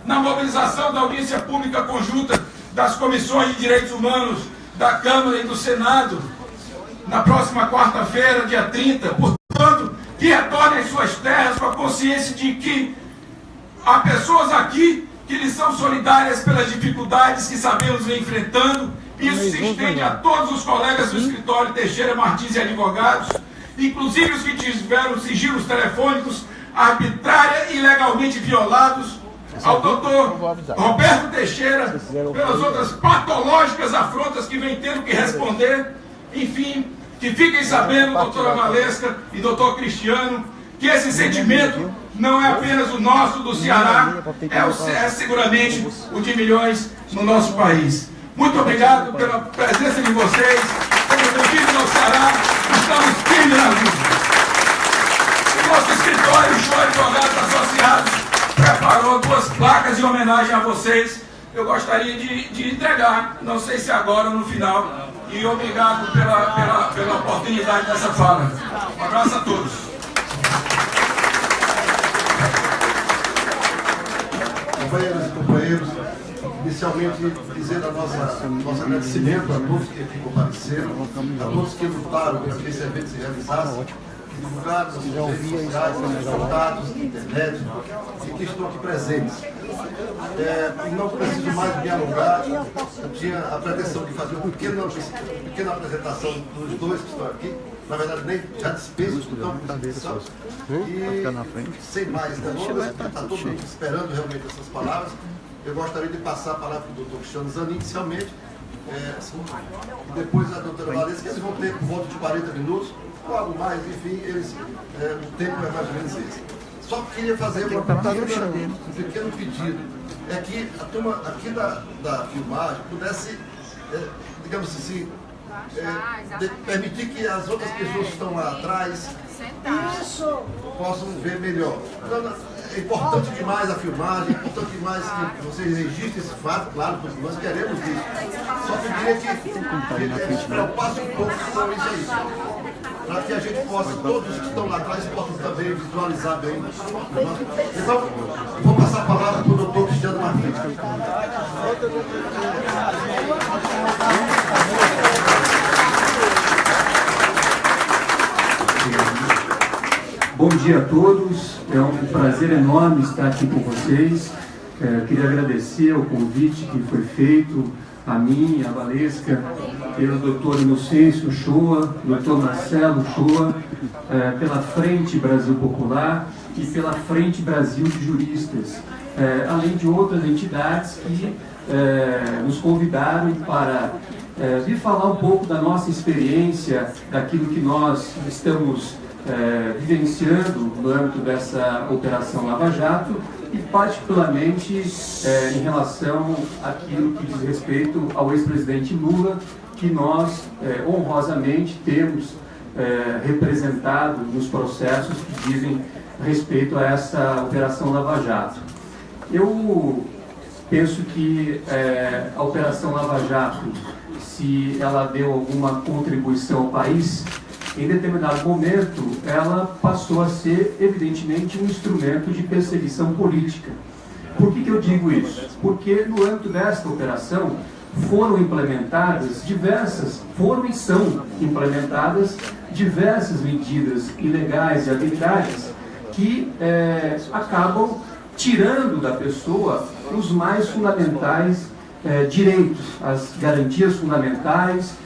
na mobilização da audiência pública conjunta das comissões de direitos humanos da Câmara e do Senado, na próxima quarta-feira, dia 30. Portanto, que retornem às suas terras com a consciência de que há pessoas aqui que lhes são solidárias pelas dificuldades que sabemos vem enfrentando. Isso se estende a todos os colegas do escritório Teixeira Martins e Advogados, inclusive os que tiveram sigilos telefônicos arbitrária e ilegalmente violados, ao doutor Roberto Teixeira, pelas outras patológicas afrontas que vem tendo que responder. Enfim, que fiquem sabendo, doutora Valesca e doutor Cristiano, que esse sentimento não é apenas o nosso do Ceará, é seguramente o de milhões no nosso país. Muito obrigado pela presença de vocês. Como bem-vindos ao Ceará, estamos firmes na luta. O nosso escritório, Show Advogados Associados, preparou 2 placas em homenagem a vocês. Eu gostaria de entregar, não sei se agora ou no final, e obrigado pela oportunidade dessa fala. Um abraço a todos. Companheiras e companheiros, inicialmente dizer nosso agradecimento a todos que aqui compareceram, a todos que lutaram para que esse evento se realizasse, que divulgaram nas redes sociais, nos contatos, na internet, e que estão aqui presentes. Não preciso mais me alongar, eu tinha a pretensão de fazer uma pequena apresentação dos 2 que estão aqui, na verdade nem já dispenso de tão disposição, e sem mais demoras, está todo mundo esperando realmente essas palavras. Eu gostaria de passar a palavra para o doutor Cristiano Zanin, inicialmente, e depois a doutora Valesca, eles vão ter por volta de 40 minutos, ou algo mais, enfim, o tempo é mais ou menos esse. Só queria fazer um pequeno pedido, é que a turma aqui da filmagem pudesse, digamos assim, permitir que as outras pessoas que estão lá atrás possam ver melhor. É importante demais a filmagem, é importante demais que vocês registrem esse fato, claro, porque nós queremos isso. Só que eu queria que se preocupasse um pouco com isso aí, para que a gente possa, todos que estão lá atrás, possam também visualizar bem. Então, vou passar a palavra para o doutor Cristiano Martins. Bom dia a todos, é um prazer enorme estar aqui com vocês. Queria agradecer o convite que foi feito a mim, a Valesca, pelo doutor Inocêncio Shoa, doutor Marcelo Shoa, pela Frente Brasil Popular e pela Frente Brasil de Juristas, além de outras entidades que nos convidaram para vir falar um pouco da nossa experiência, daquilo que nós estamos vivenciando no âmbito dessa Operação Lava Jato e particularmente em relação àquilo que diz respeito ao ex-presidente Lula, que nós honrosamente temos representado nos processos que dizem respeito a essa Operação Lava Jato. Eu penso que a Operação Lava Jato, se ela deu alguma contribuição ao país, em determinado momento, ela passou a ser, evidentemente, um instrumento de perseguição política. Por que eu digo isso? Porque no âmbito desta operação foram e são implementadas diversas medidas ilegais e arbitrárias que acabam tirando da pessoa os mais fundamentais direitos, as garantias fundamentais,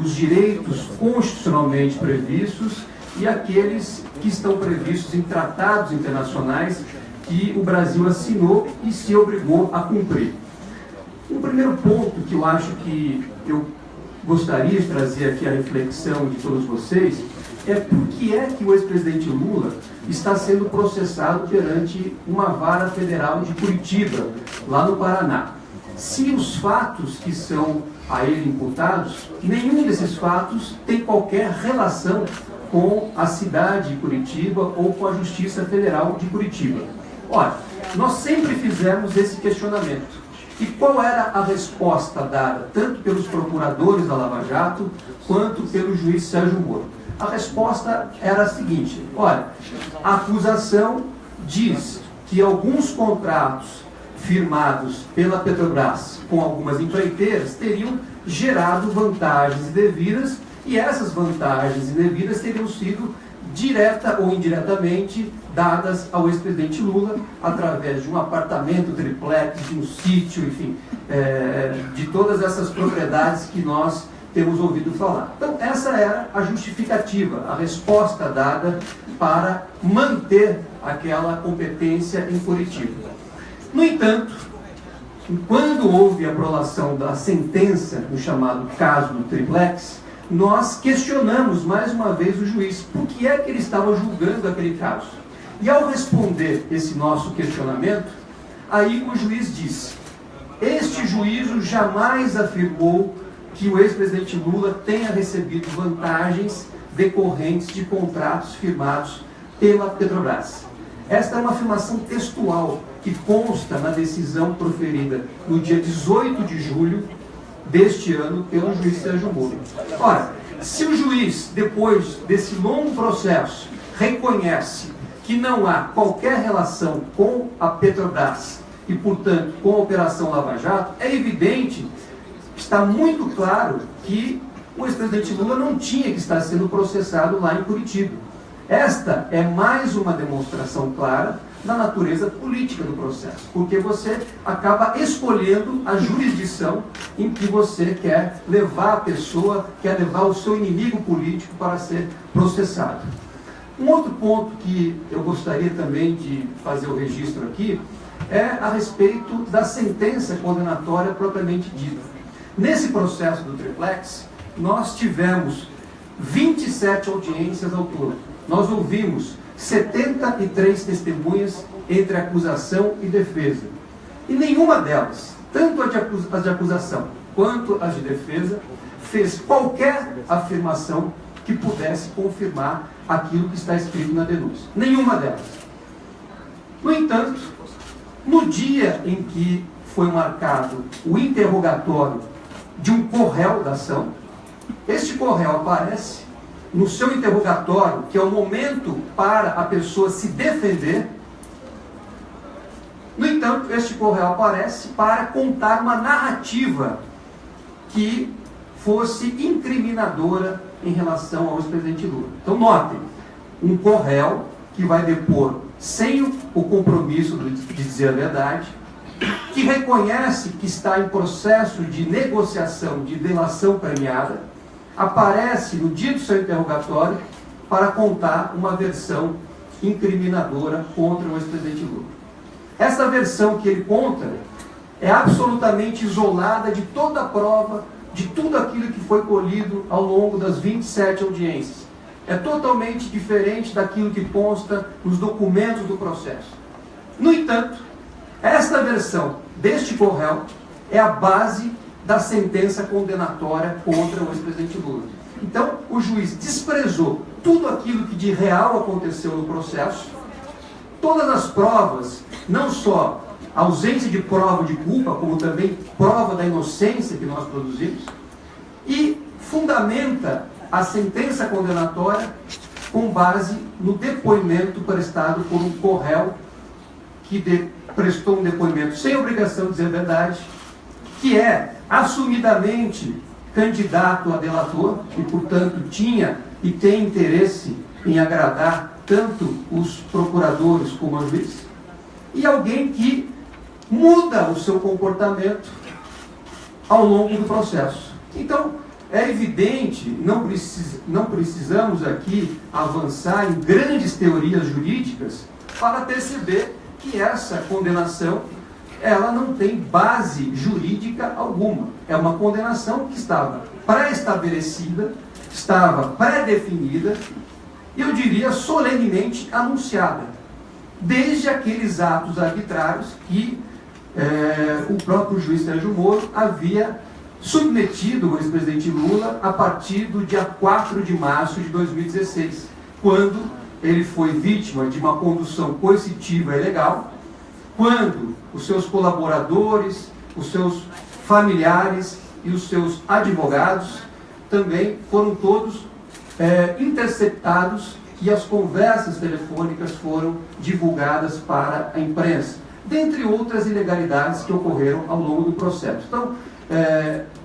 os direitos constitucionalmente previstos e aqueles que estão previstos em tratados internacionais que o Brasil assinou e se obrigou a cumprir. O primeiro ponto que eu acho que eu gostaria de trazer aqui a reflexão de todos vocês é por que é que o ex-presidente Lula está sendo processado perante uma vara federal de Curitiba, lá no Paraná. Se os fatos que são a ele imputados, nenhum desses fatos tem qualquer relação com a cidade de Curitiba ou com a Justiça Federal de Curitiba. Ora, nós sempre fizemos esse questionamento. E qual era a resposta dada, tanto pelos procuradores da Lava Jato, quanto pelo juiz Sérgio Moro? A resposta era a seguinte: olha, a acusação diz que alguns contratos firmados pela Petrobras com algumas empreiteiras teriam gerado vantagens indevidas, e essas vantagens indevidas teriam sido direta ou indiretamente dadas ao ex-presidente Lula através de um apartamento triplex, de um sítio, enfim, de todas essas propriedades que nós temos ouvido falar. Então, essa era a justificativa, a resposta dada para manter aquela competência em Curitiba. No entanto, quando houve a prolação da sentença no chamado caso do triplex, nós questionamos mais uma vez o juiz por que é que ele estava julgando aquele caso. E ao responder esse nosso questionamento, aí o juiz disse: este juízo jamais afirmou que o ex-presidente Lula tenha recebido vantagens decorrentes de contratos firmados pela Petrobras. Esta é uma afirmação textual que consta na decisão proferida no dia 18 de julho deste ano pelo juiz Sérgio Moro. Ora, se o juiz, depois desse longo processo, reconhece que não há qualquer relação com a Petrobras e, portanto, com a Operação Lava Jato, é evidente, está muito claro que o ex-presidente Lula não tinha que estar sendo processado lá em Curitiba. Esta é mais uma demonstração clara da natureza política do processo, porque você acaba escolhendo a jurisdição em que você quer levar a pessoa, quer levar o seu inimigo político para ser processado. Um outro ponto que eu gostaria também de fazer o registro aqui é a respeito da sentença condenatória propriamente dita. Nesse processo do triplex, nós tivemos 27 audiências ao todo. Nós ouvimos 73 testemunhas entre acusação e defesa. E nenhuma delas, tanto as de acusação quanto as de defesa, fez qualquer afirmação que pudesse confirmar aquilo que está escrito na denúncia. Nenhuma delas. No entanto, no dia em que foi marcado o interrogatório de um corréu da ação, este corréu aparece no seu interrogatório, que é o momento para a pessoa se defender. No entanto, este corréu aparece para contar uma narrativa que fosse incriminadora em relação ao ex-presidente Lula. Então, notem, um corréu que vai depor sem o compromisso de dizer a verdade, que reconhece que está em processo de negociação de delação premiada, aparece no dia do seu interrogatório para contar uma versão incriminadora contra o ex-presidente Lula. Essa versão que ele conta é absolutamente isolada de toda a prova, de tudo aquilo que foi colhido ao longo das 27 audiências. É totalmente diferente daquilo que consta nos documentos do processo. No entanto, esta versão deste corréu é a base da sentença condenatória contra o ex-presidente Lula. Então, o juiz desprezou tudo aquilo que de real aconteceu no processo, todas as provas, não só a ausência de prova de culpa, como também prova da inocência que nós produzimos, e fundamenta a sentença condenatória com base no depoimento prestado por um corréu que prestou um depoimento sem obrigação de dizer a verdade, que é assumidamente candidato a delator e, portanto, tinha e tem interesse em agradar tanto os procuradores como a juiz, e alguém que muda o seu comportamento ao longo do processo. Então, é evidente, não precisamos aqui avançar em grandes teorias jurídicas para perceber que essa condenação ela não tem base jurídica alguma. É uma condenação que estava pré-estabelecida, estava pré-definida, e eu diria solenemente anunciada, desde aqueles atos arbitrários que o próprio juiz Sérgio Moro havia submetido o ex-presidente Lula a partir do dia 4 de março de 2016, quando ele foi vítima de uma condução coercitiva ilegal, quando os seus colaboradores, os seus familiares e os seus advogados também foram todos interceptados e as conversas telefônicas foram divulgadas para a imprensa. dentre outras ilegalidades que ocorreram ao longo do processo. Então,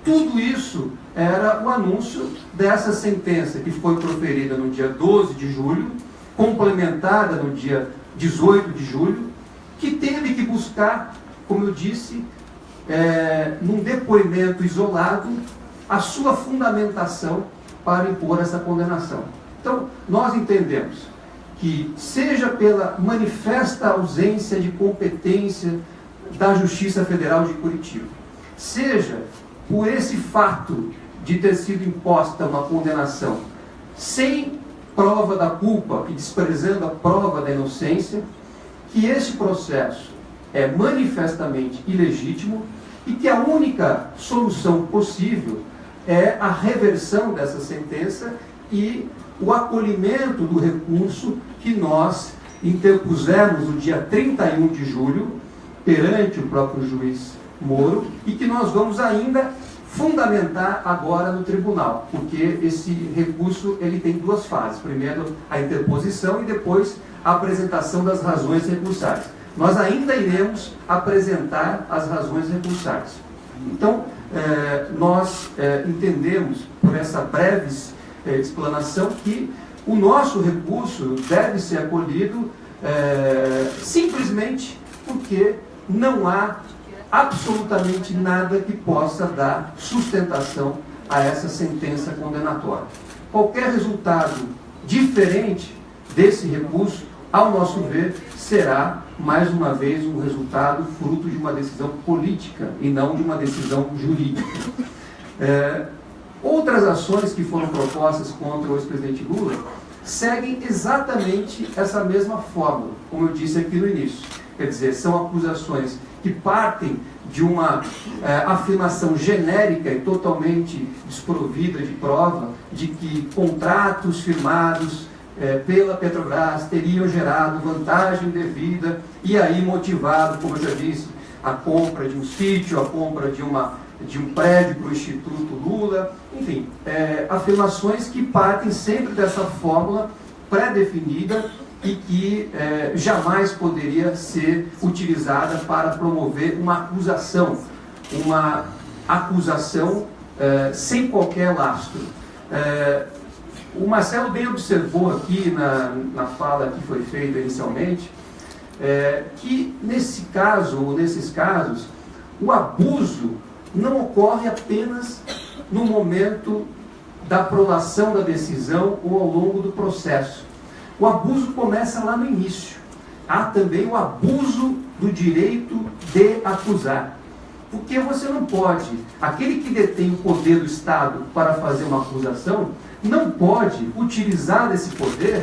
tudo isso era o anúncio dessa sentença que foi proferida no dia 12 de julho, complementada no dia 18 de julho, que teve que buscar, como eu disse, num depoimento isolado, a sua fundamentação para impor essa condenação. Então, nós entendemos que, seja pela manifesta ausência de competência da Justiça Federal de Curitiba, seja por esse fato de ter sido imposta uma condenação sem prova da culpa e desprezando a prova da inocência, que esse processo é manifestamente ilegítimo e que a única solução possível é a reversão dessa sentença e o acolhimento do recurso que nós interpusemos no dia 31 de julho perante o próprio juiz Moro e que nós vamos ainda fundamentar agora no tribunal, porque esse recurso ele tem duas fases. Primeiro, a interposição e depois a apresentação das razões recursais. Nós ainda iremos apresentar as razões recursais. Então, nós entendemos, por essa breve explanação, que o nosso recurso deve ser acolhido simplesmente porque não há absolutamente nada que possa dar sustentação a essa sentença condenatória. Qualquer resultado diferente desse recurso, ao nosso ver, será, mais uma vez, um resultado fruto de uma decisão política e não de uma decisão jurídica. Outras ações que foram propostas contra o ex-presidente Lula seguem exatamente essa mesma fórmula, como eu disse aqui no início. Quer dizer, são acusações que partem de uma afirmação genérica e totalmente desprovida de prova de que contratos firmados pela Petrobras teriam gerado vantagem indevida e aí motivado, como eu já disse, a compra de um sítio, a compra de um prédio para o Instituto Lula, enfim, afirmações que partem sempre dessa fórmula pré-definida e que jamais poderia ser utilizada para promover uma acusação sem qualquer lastro. O Marcelo bem observou aqui na fala que foi feita inicialmente, que nesse caso, ou nesses casos, o abuso não ocorre apenas no momento da aprovação da decisão ou ao longo do processo. O abuso começa lá no início. Há também o abuso do direito de acusar. Porque você não pode, aquele que detém o poder do Estado para fazer uma acusação, não pode utilizar desse poder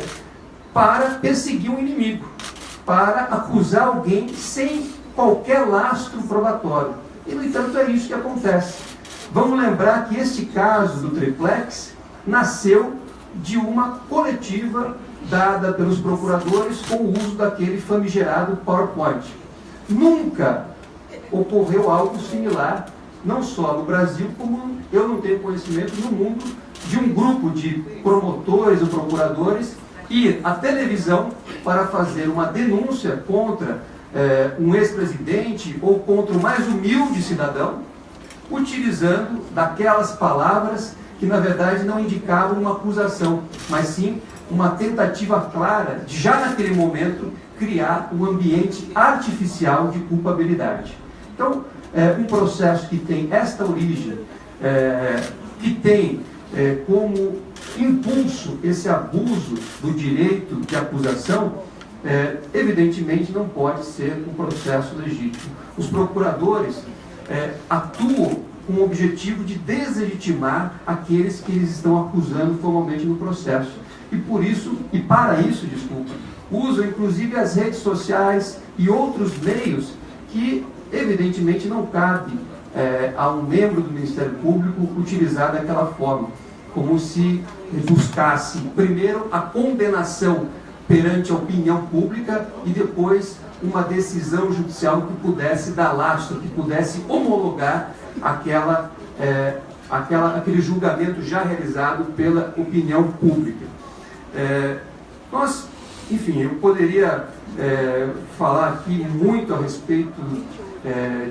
para perseguir um inimigo, para acusar alguém sem qualquer lastro probatório. E, no entanto, é isso que acontece. Vamos lembrar que este caso do triplex nasceu de uma coletiva dada pelos procuradores com o uso daquele famigerado PowerPoint. Nunca ocorreu algo similar, não só no Brasil, como eu não tenho conhecimento no mundo, de um grupo de promotores ou procuradores ir à televisão para fazer uma denúncia contra um ex-presidente ou contra o mais humilde cidadão, utilizando daquelas palavras que na verdade não indicavam uma acusação, mas sim uma tentativa clara de, já naquele momento, criar um ambiente artificial de culpabilidade. Então, um processo que tem esta origem, que tem como impulso esse abuso do direito de acusação, evidentemente não pode ser um processo legítimo. Os procuradores atuam com o objetivo de deslegitimar aqueles que eles estão acusando formalmente no processo. E por isso, e para isso, usam inclusive as redes sociais e outros meios que evidentemente não cabe a um membro do Ministério Público utilizar daquela forma, como se buscasse primeiro a condenação perante a opinião pública e depois uma decisão judicial que pudesse dar lastro, que pudesse homologar aquele julgamento já realizado pela opinião pública. Nós enfim, eu poderia falar aqui muito a respeito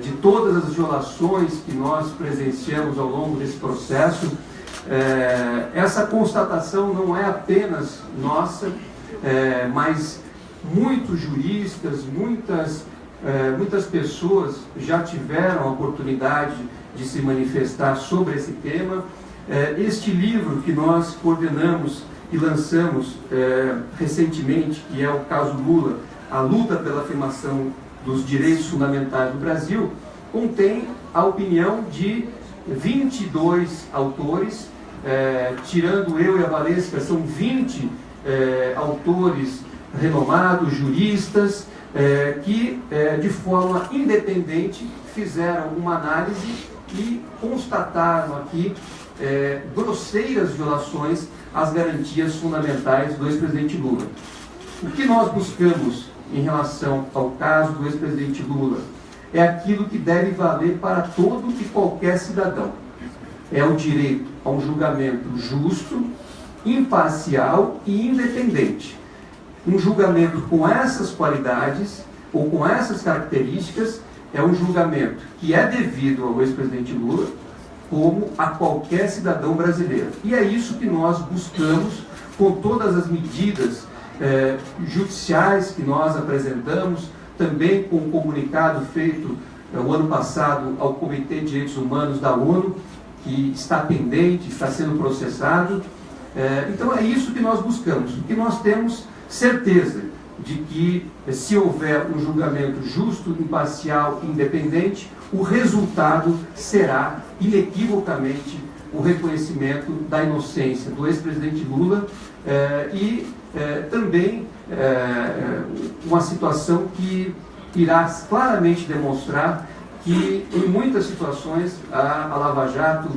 de todas as violações que nós presenciamos ao longo desse processo. Essa constatação não é apenas nossa, mas muitos juristas, muitas pessoas já tiveram a oportunidade de se manifestar sobre esse tema. Este livro que nós coordenamos e lançamos recentemente, que é o caso Lula, a luta pela afirmação dos direitos fundamentais do Brasil, contém a opinião de 22 autores, tirando eu e a Valesca, são 20 autores renomados, juristas, que de forma independente fizeram uma análise e constataram aqui grosseiras violações às garantias fundamentais do ex-presidente Lula. O que nós buscamos em relação ao caso do ex-presidente Lula é aquilo que deve valer para todo e qualquer cidadão. É o direito a um julgamento justo, imparcial e independente. Um julgamento com essas qualidades ou com essas características é um julgamento que é devido ao ex-presidente Lula, como a qualquer cidadão brasileiro. E é isso que nós buscamos com todas as medidas judiciais que nós apresentamos, também com o comunicado feito o ano passado ao Comitê de Direitos Humanos da ONU, que está pendente, está sendo processado. Então é isso que nós buscamos, que nós temos certeza de que, se houver um julgamento justo, imparcial e independente, o resultado será inequivocamente o reconhecimento da inocência do ex-presidente Lula e também uma situação que irá claramente demonstrar que, em muitas situações, a Lava Jato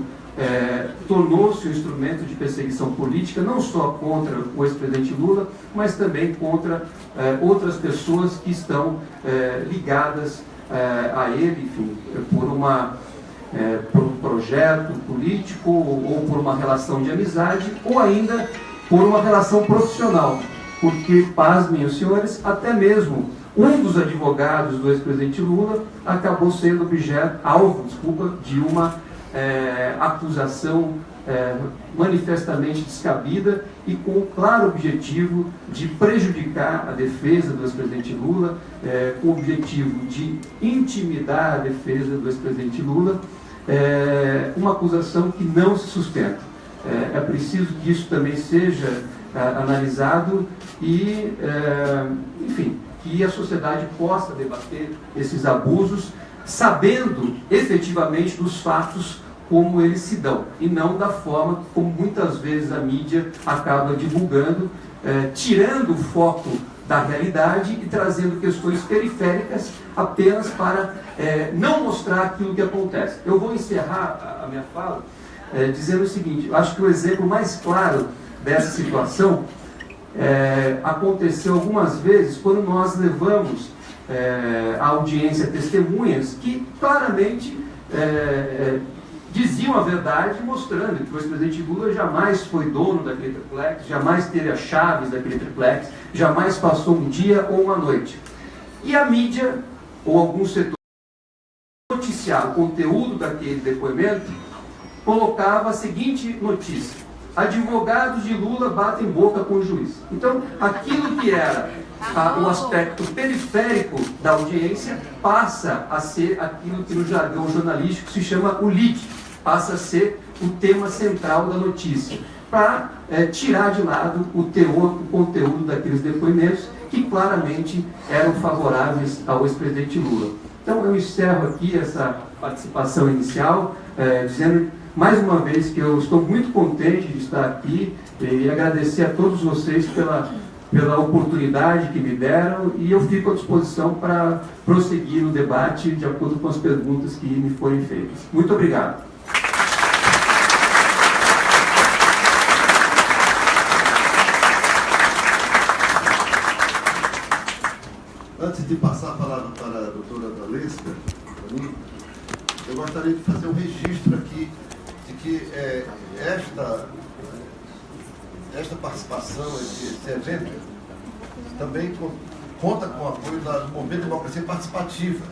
tornou-se um instrumento de perseguição política, não só contra o ex-presidente Lula, mas também contra outras pessoas que estão ligadas a ele, enfim, por um projeto político, ou por uma relação de amizade, ou ainda por uma relação profissional. Porque, pasmem os senhores, até mesmo um dos advogados do ex-presidente Lula acabou sendo alvo de uma acusação manifestamente descabida e com o claro objetivo de prejudicar a defesa do ex-presidente Lula, com o objetivo de intimidar a defesa do ex-presidente Lula, uma acusação que não se sustenta. É preciso que isso também seja analisado e, enfim, que a sociedade possa debater esses abusos, sabendo efetivamente dos fatos como eles se dão, e não da forma como muitas vezes a mídia acaba divulgando, tirando o foco da realidade e trazendo questões periféricas apenas para não mostrar aquilo que acontece. Eu vou encerrar a minha fala dizendo o seguinte: eu acho que o exemplo mais claro dessa situação aconteceu algumas vezes quando nós levamos à audiência testemunhas que claramente diziam a verdade, mostrando que o ex-presidente Lula jamais foi dono daquele triplex, jamais teve as chaves daquele triplex, jamais passou um dia ou uma noite. E a mídia, ou algum setor, noticiar o conteúdo daquele depoimento, colocava a seguinte notícia: advogados de Lula batem boca com o juiz. Então, aquilo que era o aspecto periférico da audiência passa a ser aquilo que no jargão jornalístico se chama o lead, passa a ser o tema central da notícia, para tirar de lado o teor, o conteúdo daqueles depoimentos que claramente eram favoráveis ao ex-presidente Lula. Então, eu encerro aqui essa participação inicial, dizendo mais uma vez que eu estou muito contente de estar aqui e agradecer a todos vocês pela oportunidade que me deram, e eu fico à disposição para prosseguir no debate de acordo com as perguntas que me forem feitas. Muito obrigado. Antes de passar a palavra para a doutora Valesca, eu gostaria de fazer um registro aqui de que esta participação, esse evento, também conta com o apoio do Movimento de Democracia Participativa,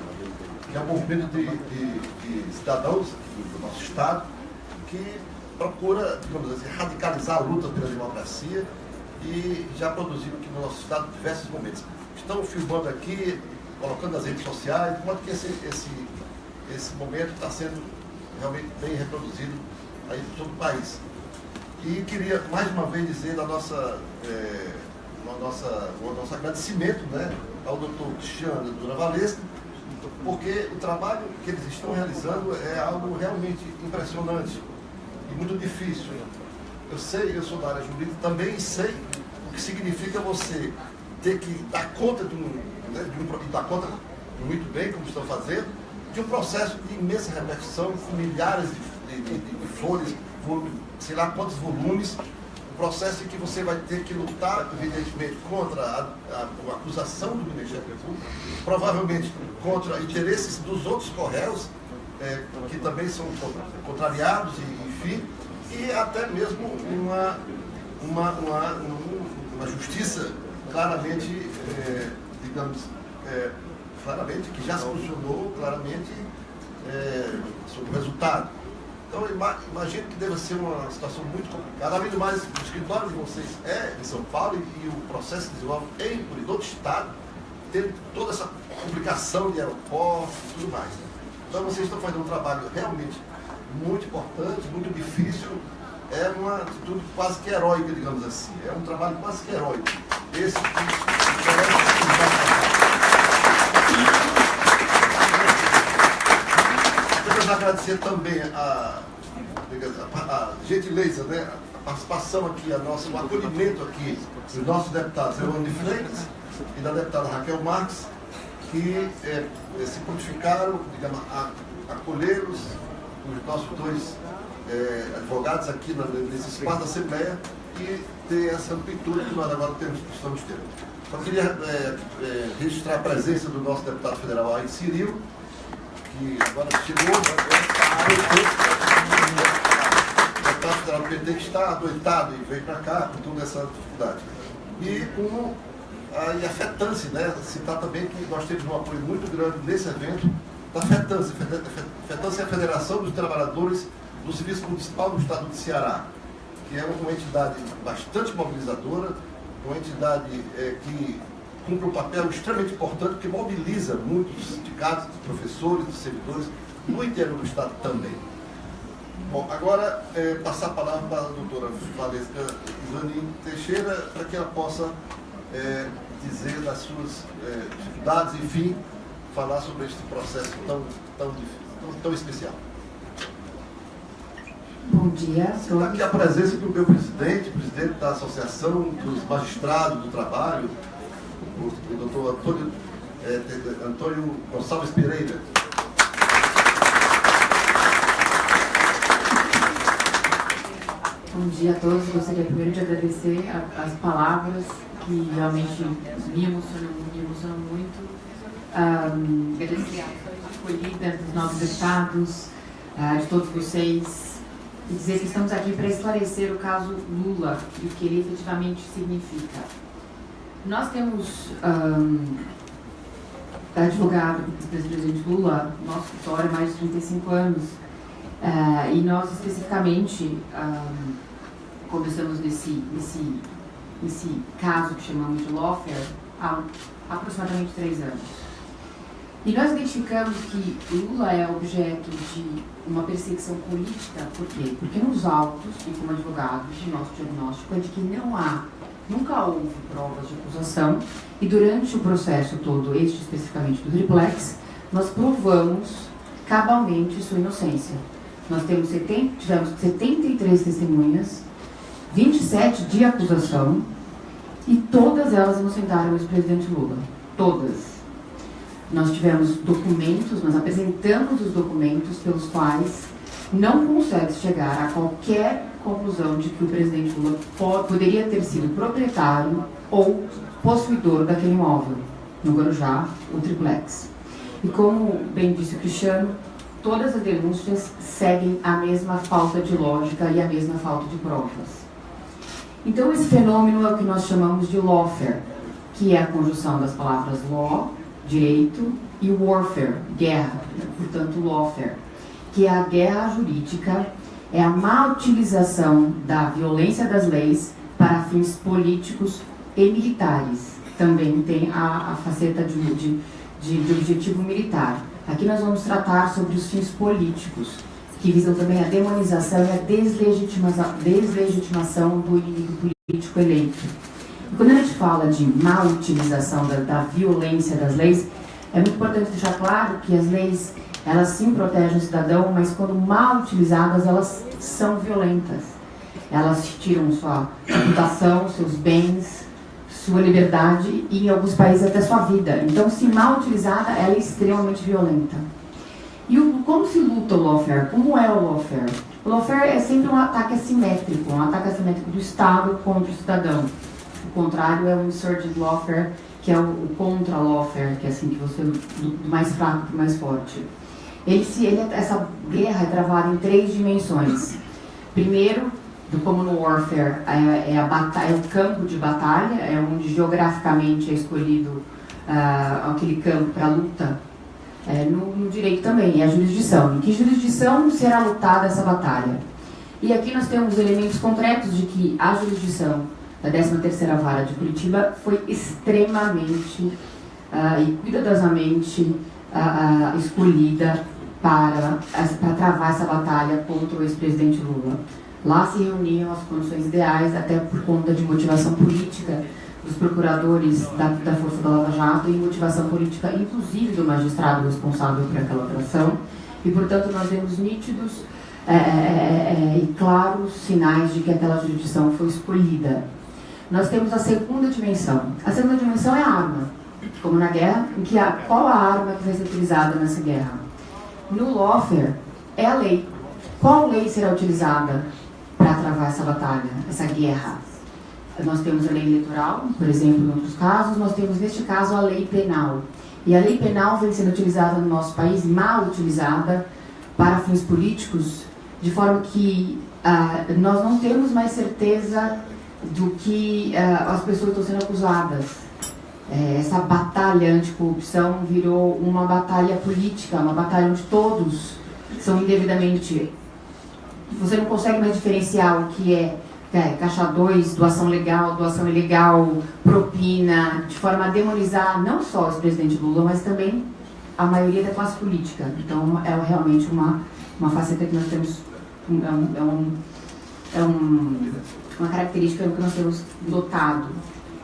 que é um movimento de cidadãos do nosso Estado que procura, digamos assim, radicalizar a luta pela democracia e já produziu aqui no nosso Estado diversos momentos. Estão filmando aqui, colocando nas redes sociais, de modo que esse momento está sendo realmente bem reproduzido aí por todo o país. E queria mais uma vez dizer o nosso agradecimento, né, ao doutor Cristiano e à doutora Valesca, porque o trabalho que eles estão realizando é algo realmente impressionante e muito difícil. Eu sou da área jurídica também, e sei o que significa você ter que dar conta dar conta muito bem, como estão fazendo, de um processo de imensa repercussão, com milhares de folhas, sei lá quantos volumes, um processo em que você vai ter que lutar, evidentemente, contra a acusação do Ministério Público, provavelmente contra interesses dos outros correios, que também são contrariados, enfim, e até mesmo uma justiça claramente, claramente, que já se posicionou claramente sobre o resultado. Então, imagino que deva ser uma situação muito complicada. Além do mais, o escritório de vocês é em São Paulo e o processo se desenvolve em todo o Estado, tendo toda essa complicação de aeroportos e tudo mais. Então, vocês estão fazendo um trabalho realmente muito importante, muito difícil. É uma atitude quase que heróica, digamos assim. É um trabalho quase que heróico. Esse quero agradecer também a gentileza, né, a participação aqui, o acolhimento aqui dos nossos deputados Evandro de Freitas e da deputada Raquel Marques, que se prontificaram, digamos, a acolhê-los, os nossos dois advogados aqui nesse espaço da Assembleia, e ter essa amplitude que nós agora estamos tendo. Só queria registrar a presença do nosso deputado federal aí, Cirilo, que agora chegou, o deputado federal do PT que está adoentado e veio para cá com toda essa dificuldade. E com a FETANSE, né? Citar também que nós temos um apoio muito grande nesse evento da FETANSE. FETANSE é a Federação dos Trabalhadores do Serviço Municipal do Estado do Ceará, que é uma entidade bastante mobilizadora, uma entidade que cumpre um papel extremamente importante, que mobiliza muitos sindicatos de professores, de servidores, no interior do Estado também. Bom, agora passar a palavra para a doutora Valesca Zanin Teixeira, para que ela possa dizer das suas dificuldades, enfim, falar sobre este processo tão especial. Bom dia a todos. Aqui a presença do meu presidente da Associação dos Magistrados do Trabalho, o doutor Antônio Gonçalves Pereira. Bom dia a todos. Gostaria primeiro de agradecer as palavras que realmente me emocionam muito. Agradecer a acolhida dos nossos deputados, de todos vocês, e dizer que estamos aqui para esclarecer o caso Lula e o que ele efetivamente significa. Nós temos advogado do presidente Lula, nosso escritório há mais de 35 anos, e nós especificamente começamos nesse caso que chamamos de lawfare há aproximadamente 3 anos. E nós identificamos que Lula é objeto de uma perseguição política. Por quê? Porque nos autos, e como advogados, o nosso diagnóstico é de que nunca houve provas de acusação, e durante o processo todo, este especificamente do triplex, nós provamos cabalmente sua inocência. Nós tivemos 73 testemunhas, 27 de acusação, e todas elas inocentaram o ex-presidente Lula. Todas. Nós tivemos documentos, nós apresentamos os documentos pelos quais não consegue chegar a qualquer conclusão de que o presidente Lula poderia ter sido proprietário ou possuidor daquele imóvel, no Guarujá, o triplex. E como bem disse o Cristiano, todas as denúncias seguem a mesma falta de lógica e a mesma falta de provas. Então esse fenômeno é o que nós chamamos de lawfare. que é a conjunção das palavras law, direito, e warfare, guerra, portanto lawfare, que é a guerra jurídica, é a má utilização da violência das leis para fins políticos e militares. Também tem a faceta de objetivo militar. Aqui nós vamos tratar sobre os fins políticos, que visam também a demonização e a deslegitimação do inimigo político eleito. E quando a gente fala de má utilização da violência das leis, é muito importante deixar claro que as leis, elas sim protegem o cidadão, mas quando mal utilizadas, elas são violentas. Elas tiram sua reputação, seus bens, sua liberdade e, em alguns países, até sua vida. Então, se mal utilizada, ela é extremamente violenta. E como se luta o lawfare? Como é o lawfare? O lawfare é sempre um ataque assimétrico do Estado contra o cidadão. O contrário é o insurgent lawfare, que é o contra-lawfare, que é assim, que você do mais fraco para o mais forte. Essa guerra é travada em 3 dimensões. Primeiro, como no warfare, é o campo de batalha, é onde geograficamente é escolhido aquele campo para luta. No direito também, é a jurisdição. Em que jurisdição será lutada essa batalha? E aqui nós temos elementos concretos de que a jurisdição da 13ª Vara de Curitiba foi extremamente e cuidadosamente escolhida para travar essa batalha contra o ex-presidente Lula. Lá se reuniam as condições ideais, até por conta de motivação política dos procuradores da Força da Lava Jato e motivação política, inclusive, do magistrado responsável por aquela operação. E, portanto, nós vemos nítidos e claros sinais de que aquela jurisdição foi escolhida. Nós temos a segunda dimensão. A segunda dimensão é a arma, como na guerra, em que qual a arma que vai ser utilizada nessa guerra? No lawfare, é a lei. Qual lei será utilizada para travar essa batalha, essa guerra? Nós temos a lei eleitoral, por exemplo, em outros casos, nós temos, neste caso, a lei penal. E a lei penal vem sendo utilizada no nosso país, mal utilizada para fins políticos, de forma que nós não temos mais certeza do que as pessoas estão sendo acusadas. Essa batalha anticorrupção virou uma batalha política, uma batalha onde todos são indevidamente... Você não consegue mais diferenciar o que é caixa 2, doação legal, doação ilegal, propina, de forma a demonizar não só o ex-presidente Lula, mas também a maioria da classe política. Então, é realmente uma faceta que nós temos, uma característica que nós temos dotado.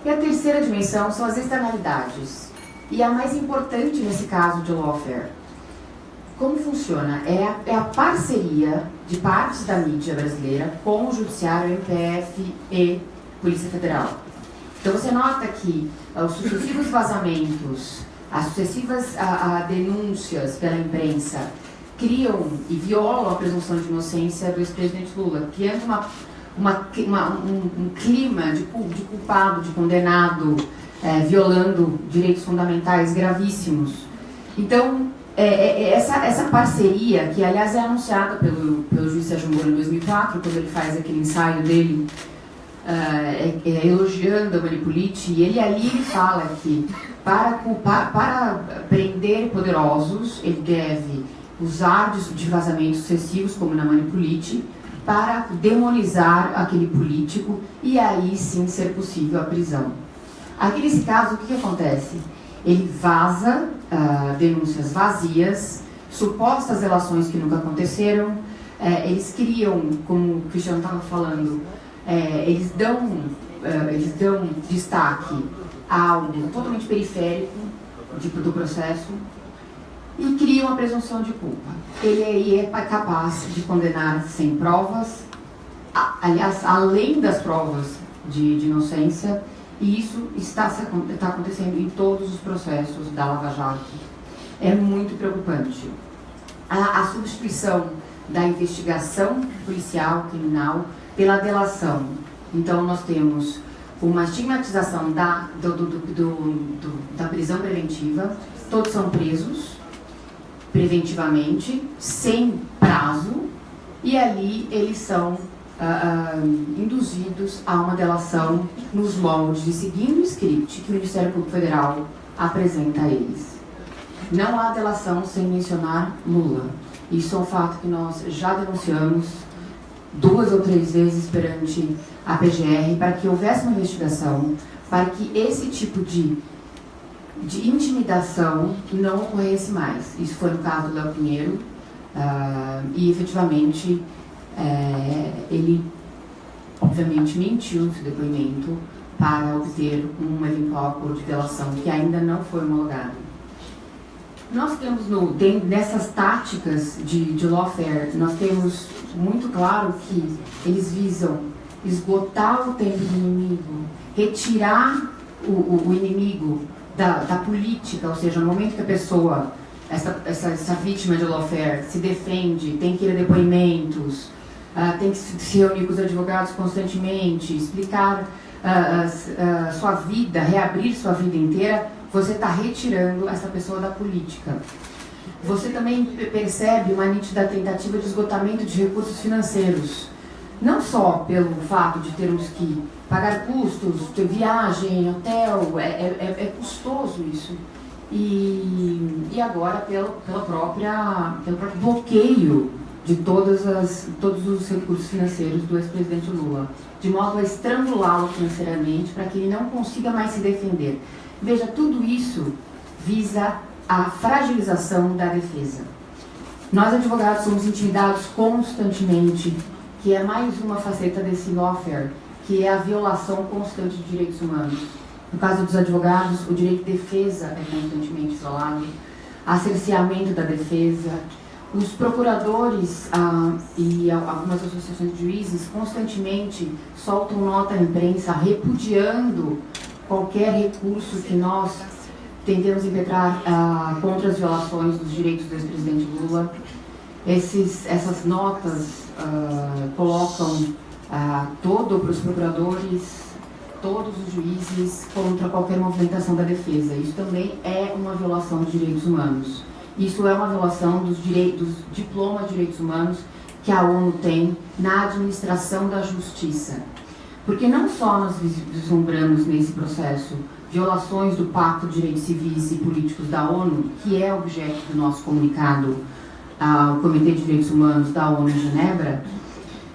E a terceira dimensão são as externalidades. E a mais importante nesse caso de lawfare. Como funciona? É a parceria de partes da mídia brasileira com o Judiciário, MPF e Polícia Federal. Então você nota que os sucessivos vazamentos, as sucessivas denúncias pela imprensa criam e violam a presunção de inocência do ex-presidente Lula, criando um clima de culpado, de condenado, violando direitos fundamentais gravíssimos. Então, essa parceria, que aliás é anunciada pelo juiz Sérgio Moro em 2004, quando ele faz aquele ensaio dele elogiando a Manipulite, e ele fala que para prender poderosos, ele deve usar de vazamentos sucessivos, como na Manipulite, para demonizar aquele político e aí sim ser possível a prisão. Aqui nesse caso, o que acontece? Ele vaza denúncias vazias, supostas relações que nunca aconteceram, eles criam, como o Cristiano estava falando, eles dão destaque a algo totalmente periférico do processo e criam a presunção de culpa. Ele aí é capaz de condenar sem provas, aliás, além das provas de inocência, e isso está acontecendo em todos os processos da Lava Jato. É muito preocupante. A substituição da investigação policial, criminal, pela delação. Então, nós temos uma estigmatização da prisão preventiva. Todos são presos preventivamente, sem prazo, e ali eles são induzidos a uma delação nos moldes e seguindo o script que o Ministério Público Federal apresenta a eles. Não há delação sem mencionar Lula. Isso é um fato que nós já denunciamos 2 ou 3 vezes perante a PGR para que houvesse uma investigação, para que esse tipo de intimidação não ocorresse mais. Isso foi no caso do Léo Pinheiro e efetivamente ele obviamente mentiu no seu depoimento para obter um eventual acordo de delação que ainda não foi homologado. Nós temos nessas táticas de lawfare, nós temos muito claro que eles visam esgotar o tempo do inimigo, retirar o inimigo da política, ou seja, no momento que a pessoa, essa vítima de lawfare, se defende, tem que ir a depoimentos, tem que se reunir com os advogados constantemente, explicar sua vida, reabrir sua vida inteira, você está retirando essa pessoa da política. Você também percebe uma nítida tentativa de esgotamento de recursos financeiros. Não só pelo fato de termos que pagar custos, ter viagem, hotel, é custoso isso. E agora pelo próprio bloqueio de todos os recursos financeiros do ex-presidente Lula, de modo a estrangulá-lo financeiramente para que ele não consiga mais se defender. Veja, tudo isso visa a fragilização da defesa. Nós, advogados, somos intimidados constantemente, que é mais uma faceta desse lawfare, que é a violação constante de direitos humanos. No caso dos advogados, o direito de defesa é constantemente violado, a cerceamento da defesa. Os procuradores e algumas associações de juízes constantemente soltam nota à imprensa repudiando qualquer recurso que nós tentemos impetrar contra as violações dos direitos do ex-presidente Lula. Essas notas colocam todos os procuradores, todos os juízes contra qualquer movimentação da defesa. Isso também é uma violação dos direitos humanos. Isso é uma violação dos diplomas de direitos humanos que a ONU tem na administração da justiça. Porque não só nós vislumbramos nesse processo violações do Pacto de Direitos Civis e Políticos da ONU, que é objeto do nosso comunicado ao Comitê de Direitos Humanos da ONU em Genebra,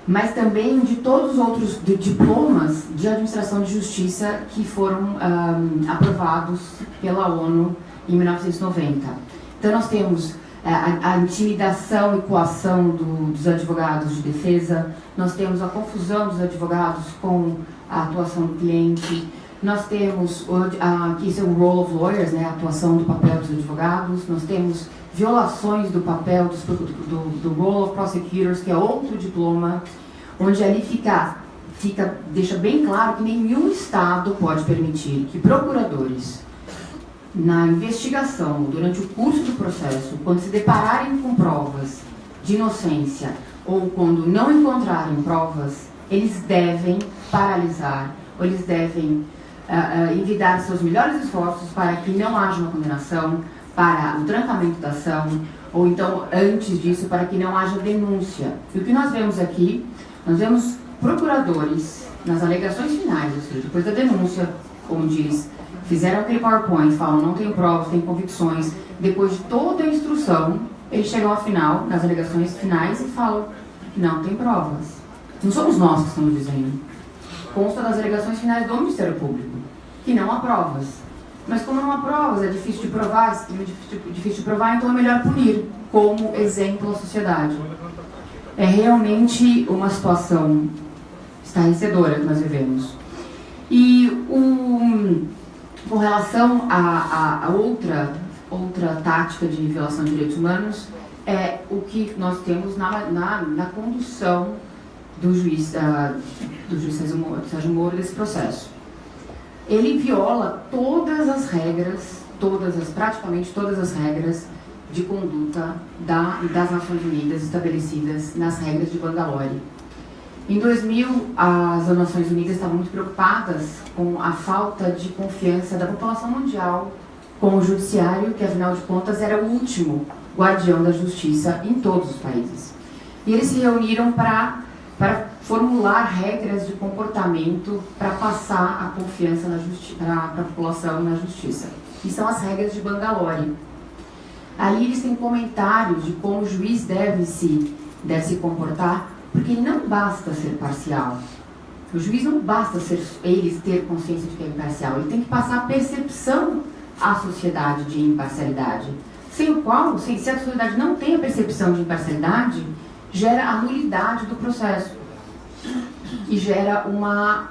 mas também de todos os outros diplomas de administração de justiça que foram aprovados pela ONU em 1990. Então nós temos a intimidação e coação dos advogados de defesa, nós temos a confusão dos advogados com a atuação do cliente, nós temos, que isso é o role of lawyers, né, a atuação do papel dos advogados, nós temos violações do papel do role of prosecutors, que é outro diploma, onde ali deixa bem claro que nenhum Estado pode permitir que procuradores, na investigação, durante o curso do processo, quando se depararem com provas de inocência ou quando não encontrarem provas, eles devem paralisar, ou eles devem envidar seus melhores esforços para que não haja uma condenação, para o trancamento da ação, ou então, antes disso, para que não haja denúncia. E o que nós vemos aqui, nós vemos procuradores, nas alegações finais, ou seja, depois da denúncia, como diz, fizeram aquele PowerPoint, falam, não tem provas, tem convicções. Depois de toda a instrução, eles chegam ao final, nas alegações finais, e falam, não tem provas. Não somos nós que estamos dizendo. Consta das alegações finais do Ministério Público, que não há provas. Mas como não há provas, é difícil de provar, então é melhor punir, como exemplo à sociedade. É realmente uma situação estarrecedora que nós vivemos. E com relação a outra tática de violação de direitos humanos, é o que nós temos na condução do juiz Sérgio Moro desse processo. Ele viola todas as regras, praticamente todas as regras de conduta das Nações Unidas estabelecidas nas regras de Bangalore. Em 2000, as Nações Unidas estavam muito preocupadas com a falta de confiança da população mundial com o judiciário, que afinal de contas era o último guardião da justiça em todos os países. E eles se reuniram para para formular regras de comportamento para passar a confiança para a população na justiça. E são as regras de Bangalore. Ali eles têm comentários de como o juiz deve se comportar, porque não basta ser parcial. O juiz não basta eles ter consciência de que é imparcial, ele tem que passar a percepção à sociedade de imparcialidade. Sem o qual, se a sociedade não tem a percepção de imparcialidade, gera a nulidade do processo e gera uma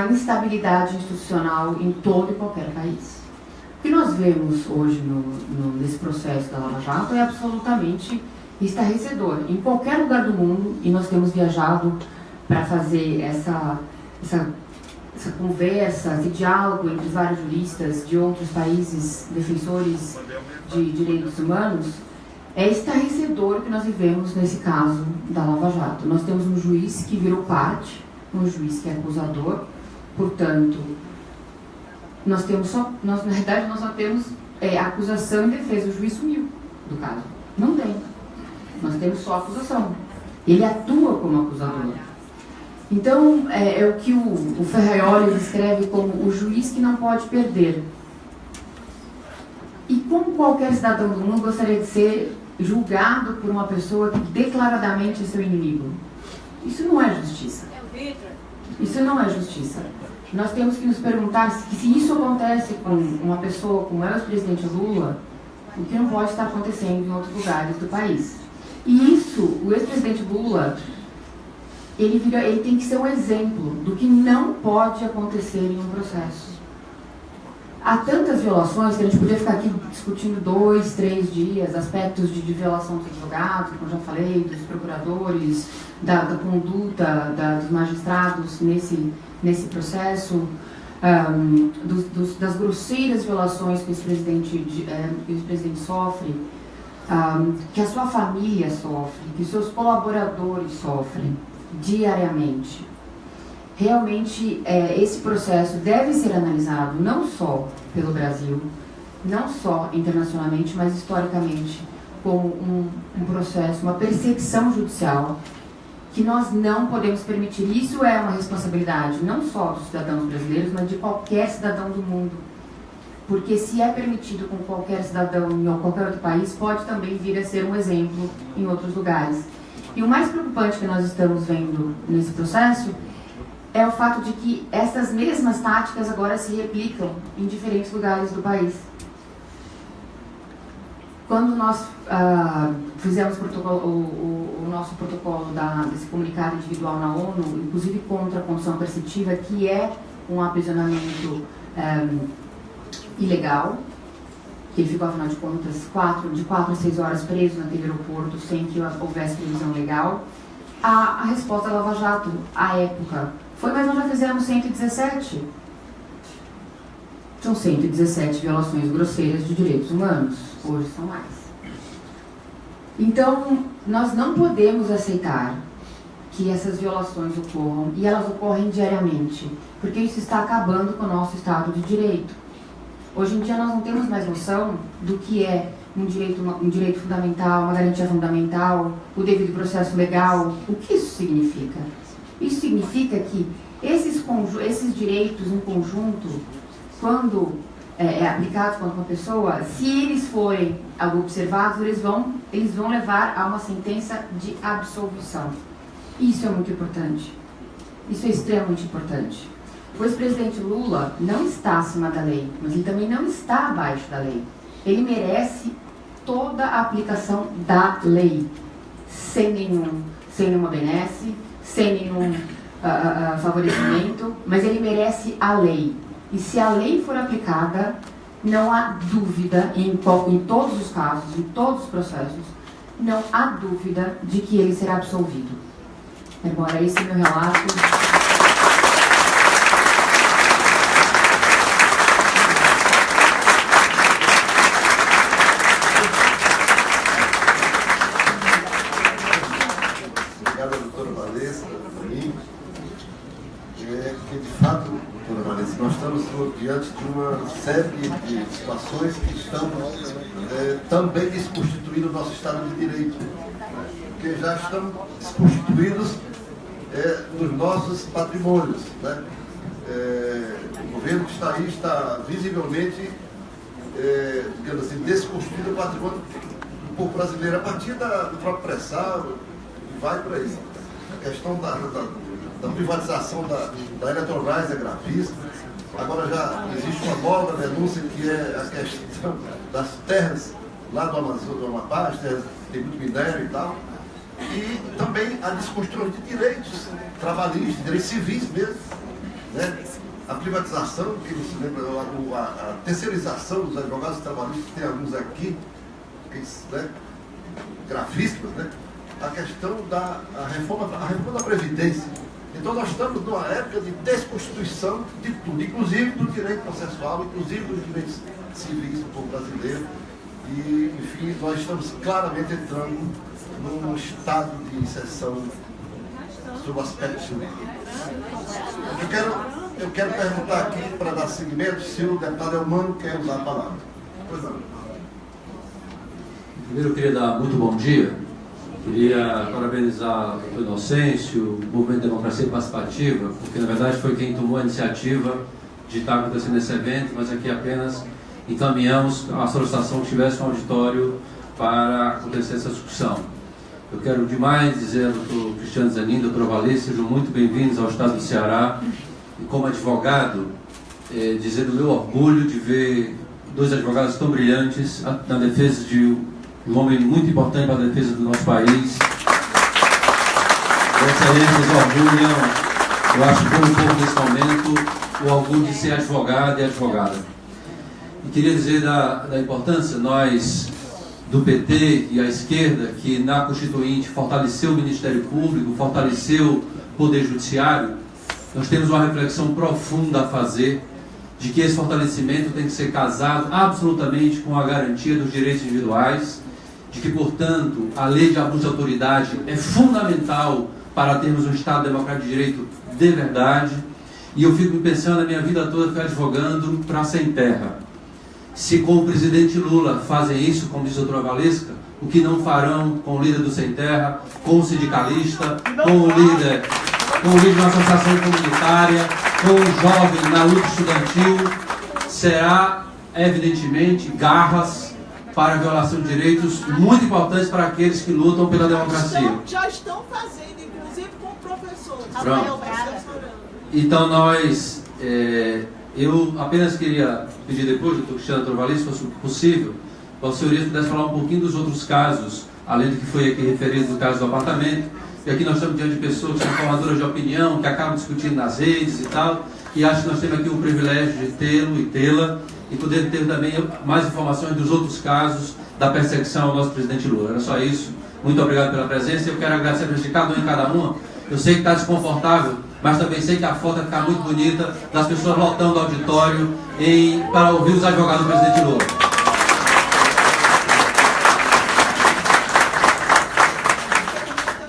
instabilidade institucional em todo e qualquer país. O que nós vemos hoje nesse processo da Lava Jato é absolutamente estarrecedor. Em qualquer lugar do mundo, e nós temos viajado para fazer essa conversa, esse diálogo entre vários juristas de outros países defensores de direitos humanos, é estarrecedor o que nós vivemos nesse caso da Lava Jato. Nós temos um juiz que virou parte, um juiz que é acusador, portanto, na realidade nós só temos acusação e defesa. O juiz sumiu do caso. Não tem. Nós temos só acusação. Ele atua como acusador. Então, é o que o Ferraioli descreve como o juiz que não pode perder. E como qualquer cidadão do mundo gostaria de ser julgado por uma pessoa que declaradamente é seu inimigo? Isso não é justiça. Isso não é justiça. Nós temos que nos perguntar se isso acontece com uma pessoa como é o ex-presidente Lula, o que não pode estar acontecendo em outros lugares do país. E isso, o ex-presidente Lula, ele tem que ser um exemplo do que não pode acontecer em um processo. Há tantas violações que a gente podia ficar aqui discutindo 2, 3 dias, aspectos de violação dos advogados, como eu já falei, dos procuradores, da conduta dos magistrados nesse processo, das grosseiras violações que o ex-presidente sofre, que a sua família sofre, que os seus colaboradores sofrem diariamente. Realmente, esse processo deve ser analisado não só pelo Brasil, não só internacionalmente, mas historicamente, como um processo, uma perseguição judicial que nós não podemos permitir. Isso é uma responsabilidade não só dos cidadãos brasileiros, mas de qualquer cidadão do mundo. Porque se é permitido com qualquer cidadão em qualquer outro país, pode também vir a ser um exemplo em outros lugares. E o mais preocupante que nós estamos vendo nesse processo é o fato de que essas mesmas táticas agora se replicam em diferentes lugares do país. Quando nós fizemos o nosso protocolo desse comunicado individual na ONU, inclusive contra a condição coercitiva, que é um aprisionamento ilegal, que ele ficou, afinal de contas, de 4 a 6 horas preso naquele aeroporto sem que houvesse previsão legal, a resposta da Lava Jato, à época, foi: mas nós já fizemos 117. São 117 violações grosseiras de direitos humanos. Hoje são mais. Então, nós não podemos aceitar que essas violações ocorram, e elas ocorrem diariamente, porque isso está acabando com o nosso Estado de Direito. Hoje em dia nós não temos mais noção do que é um direito fundamental, uma garantia fundamental, o devido processo legal. O que isso significa? Isso significa que esses direitos em conjunto, quando aplicados contra uma pessoa, se eles forem observados, eles vão levar a uma sentença de absolvição. Isso é muito importante. Isso é extremamente importante. O ex-presidente Lula não está acima da lei, mas ele também não está abaixo da lei. Ele merece toda a aplicação da lei, sem nenhuma benesse, sem nenhum favorecimento, mas ele merece a lei. E se a lei for aplicada, não há dúvida, em todos os casos, em todos os processos, não há dúvida de que ele será absolvido. Agora, esse é o meu relato. Porque, de fato, doutora Vanessa, nós estamos estou diante de uma série de situações que estão também desconstituindo o nosso Estado de Direito, porque já estão desconstituídos nos nossos patrimônios, né? O governo que está aí está visivelmente, digamos assim, desconstruindo o patrimônio do povo brasileiro a partir do próprio pré-sal e vai por aí. A questão da privatização da Eletrobras é gravíssima. Agora já existe uma nova denúncia que é a questão das terras lá do Amazonas, do Amapá, as terras tem muito minério e tal. E também a desconstrução de direitos trabalhistas, direitos civis mesmo, né? A privatização, que você lembra, a terceirização dos advogados trabalhistas, tem alguns aqui, né, gravíssimas, né? A questão da reforma da Previdência. Então nós estamos numa época de desconstituição de tudo, inclusive do direito processual, inclusive dos direitos civis do povo brasileiro. E, enfim, nós estamos claramente entrando num estado de exceção sob o aspecto jurídico. Eu quero perguntar aqui, para dar seguimento, se o deputado Elmano quer usar a palavra. Pois não. Primeiro eu queria dar muito bom dia. Queria parabenizar o Dr. Inocêncio, o Movimento de Democracia Participativa, porque na verdade foi quem tomou a iniciativa de estar acontecendo esse evento, mas aqui apenas encaminhamos a solicitação que tivesse um auditório para acontecer essa discussão. Eu quero demais dizer ao Dr. Cristiano Zanin, Dr. Valês, sejam muito bem-vindos ao Estado do Ceará, e como advogado, dizer do meu orgulho de ver dois advogados tão brilhantes na defesa de um homem muito importante para a defesa do nosso país. Excelências orgulham, eu acho que um pouco nesse momento, o orgulho de ser advogado e advogada. E queria dizer da importância, nós do PT e a esquerda, que na Constituinte fortaleceu o Ministério Público, fortaleceu o Poder Judiciário, nós temos uma reflexão profunda a fazer de que esse fortalecimento tem que ser casado absolutamente com a garantia dos direitos individuais, de que, portanto, a lei de abuso de autoridade é fundamental para termos um Estado democrático de direito de verdade. E eu fico pensando a minha vida toda ficar advogando para sem terra. Se com o presidente Lula fazem isso, como diz a doutora Valesca, o que não farão com o líder do Sem Terra, com o sindicalista, com o líder de uma associação comunitária, com o jovem na luta estudantil, será, evidentemente, garras para a violação de direitos muito importantes para aqueles que lutam pela democracia. Já estão fazendo, inclusive com o professor. Pronto. Então nós, eu apenas queria pedir depois, doutor Cristiano Trovalês, se fosse possível, para os senhorias pudesse falar um pouquinho dos outros casos, além do que foi aqui referido no caso do apartamento. E aqui nós estamos diante de pessoas que são formadoras de opinião, que acabam discutindo nas redes e tal, e acho que nós temos aqui o privilégio de tê-lo e tê-la, e poder ter também mais informações dos outros casos da perseguição ao nosso presidente Lula. Era só isso. Muito obrigado pela presença. Eu quero agradecer a presença de cada um e cada uma. Eu sei que está desconfortável, mas também sei que a foto vai ficar muito bonita das pessoas lotando o auditório para ouvir os advogados do presidente Lula.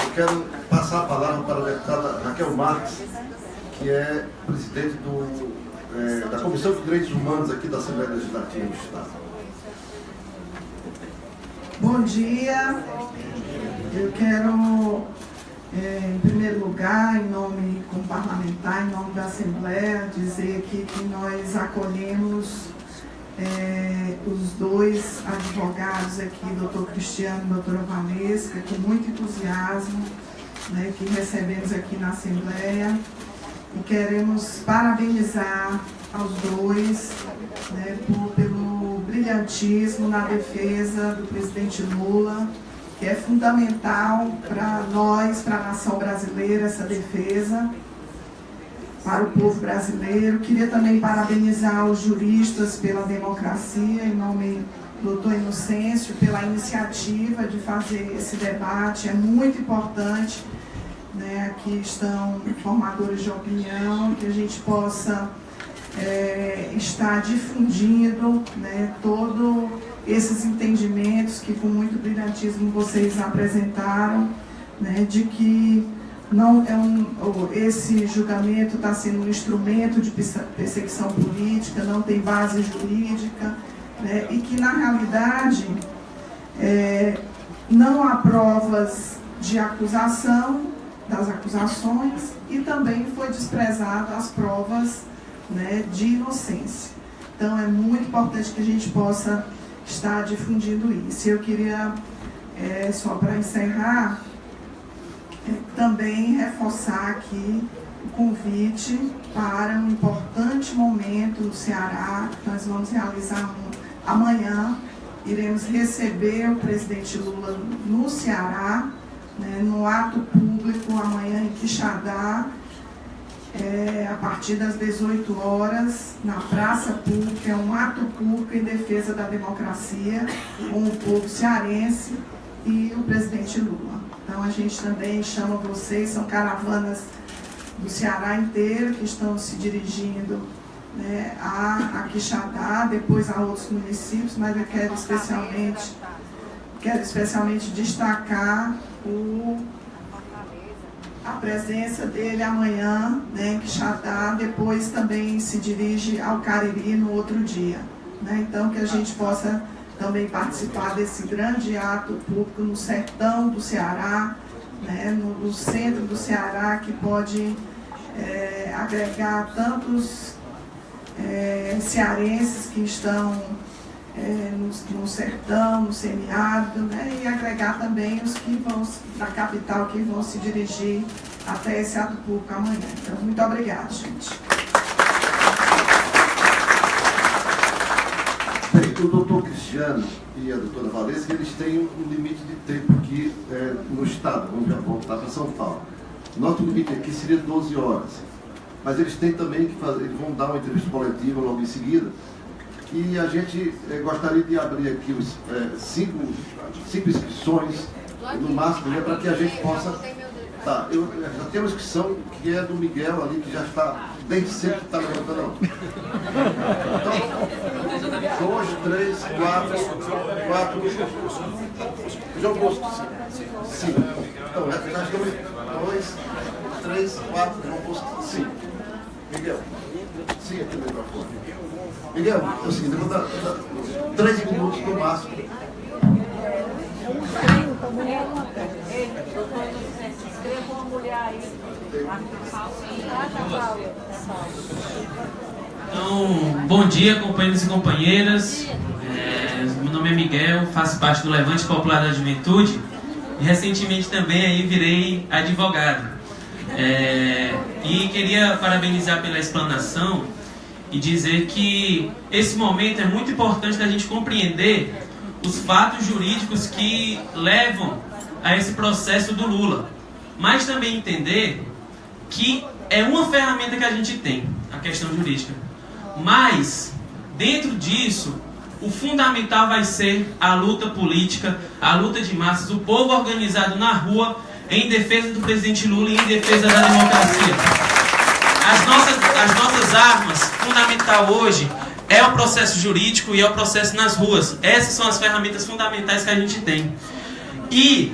Eu quero passar a palavra para a deputada Raquel Marques, que é presidente da Comissão de Direitos Humanos aqui da Assembleia Legislativa do Estado. Bom dia. Eu quero, em primeiro lugar, em nome como parlamentar, em nome da Assembleia, dizer aqui que nós acolhemos os dois advogados aqui, doutor Cristiano e doutora Valesca, com muito entusiasmo, né, que recebemos aqui na Assembleia. E queremos parabenizar aos dois, né, pelo brilhantismo na defesa do presidente Lula, que é fundamental para nós, para a nação brasileira, essa defesa, para o povo brasileiro. Queria também parabenizar os juristas pela democracia, em nome do doutor Inocêncio, pela iniciativa de fazer esse debate, é muito importante. Né, aqui estão formadores de opinião, que a gente possa estar difundindo, né, todos esses entendimentos que com muito brilhantismo vocês apresentaram, né, de que não esse julgamento está sendo um instrumento de perseguição política, não tem base jurídica, né, e que, na realidade, não há provas de acusação, das acusações, e também foi desprezado as provas, né, de inocência. Então, é muito importante que a gente possa estar difundindo isso. Eu queria, só para encerrar, também reforçar aqui o convite para um importante momento no Ceará, que nós vamos realizar amanhã. Iremos receber o presidente Lula no Ceará, né, no ato público, amanhã em Quixadá, a partir das 18 horas, na praça pública. É um ato público em defesa da democracia, com o povo cearense e o presidente Lula. Então, a gente também chama vocês, são caravanas do Ceará inteiro que estão se dirigindo, né, a Quixadá, depois a outros municípios, mas eu quero especialmente destacar a presença dele amanhã, né, em Quixadá, depois também se dirige ao Cariri no outro dia, né? Então, que a gente possa também participar desse grande ato público no sertão do Ceará, né, no centro do Ceará, que pode agregar tantos cearenses que estão no sertão, no semiárido, né, e agregar também os que vão da capital, que vão se dirigir até esse ato público amanhã. Então, muito obrigada, gente. O doutor Cristiano e a doutora Valesca, eles têm um limite de tempo aqui no estado, vamos já voltar para São Paulo. Nosso limite aqui seria 12 horas, mas eles têm também que fazer, eles vão dar uma entrevista coletiva logo em seguida, e a gente gostaria de abrir aqui os 5 inscrições, no máximo, né, para que a gente possa... Tá, já tem uma inscrição que é do Miguel ali, que já está desde sempre está levantando a mão. Então, 2, 3, 4. João Bosco, 5. Então, já estamos 2, 3, 4, João Bosco, 5. Miguel, siga aqui o microfone. Miguel, é o seguinte, eu vou dar 3 minutos no máximo. Escreva uma mulher aí. Então, bom dia, companheiros e companheiras. Meu nome é Miguel, faço parte do Levante Popular da Juventude e recentemente também aí virei advogado. E queria parabenizar pela explanação e dizer que esse momento é muito importante da gente compreender os fatos jurídicos que levam a esse processo do Lula, mas também entender que é uma ferramenta que a gente tem, a questão jurídica, mas dentro disso o fundamental vai ser a luta política, a luta de massas, o povo organizado na rua em defesa do presidente Lula e em defesa da democracia. As nossas armas, fundamental hoje, é o processo jurídico e é o processo nas ruas. Essas são as ferramentas fundamentais que a gente tem. E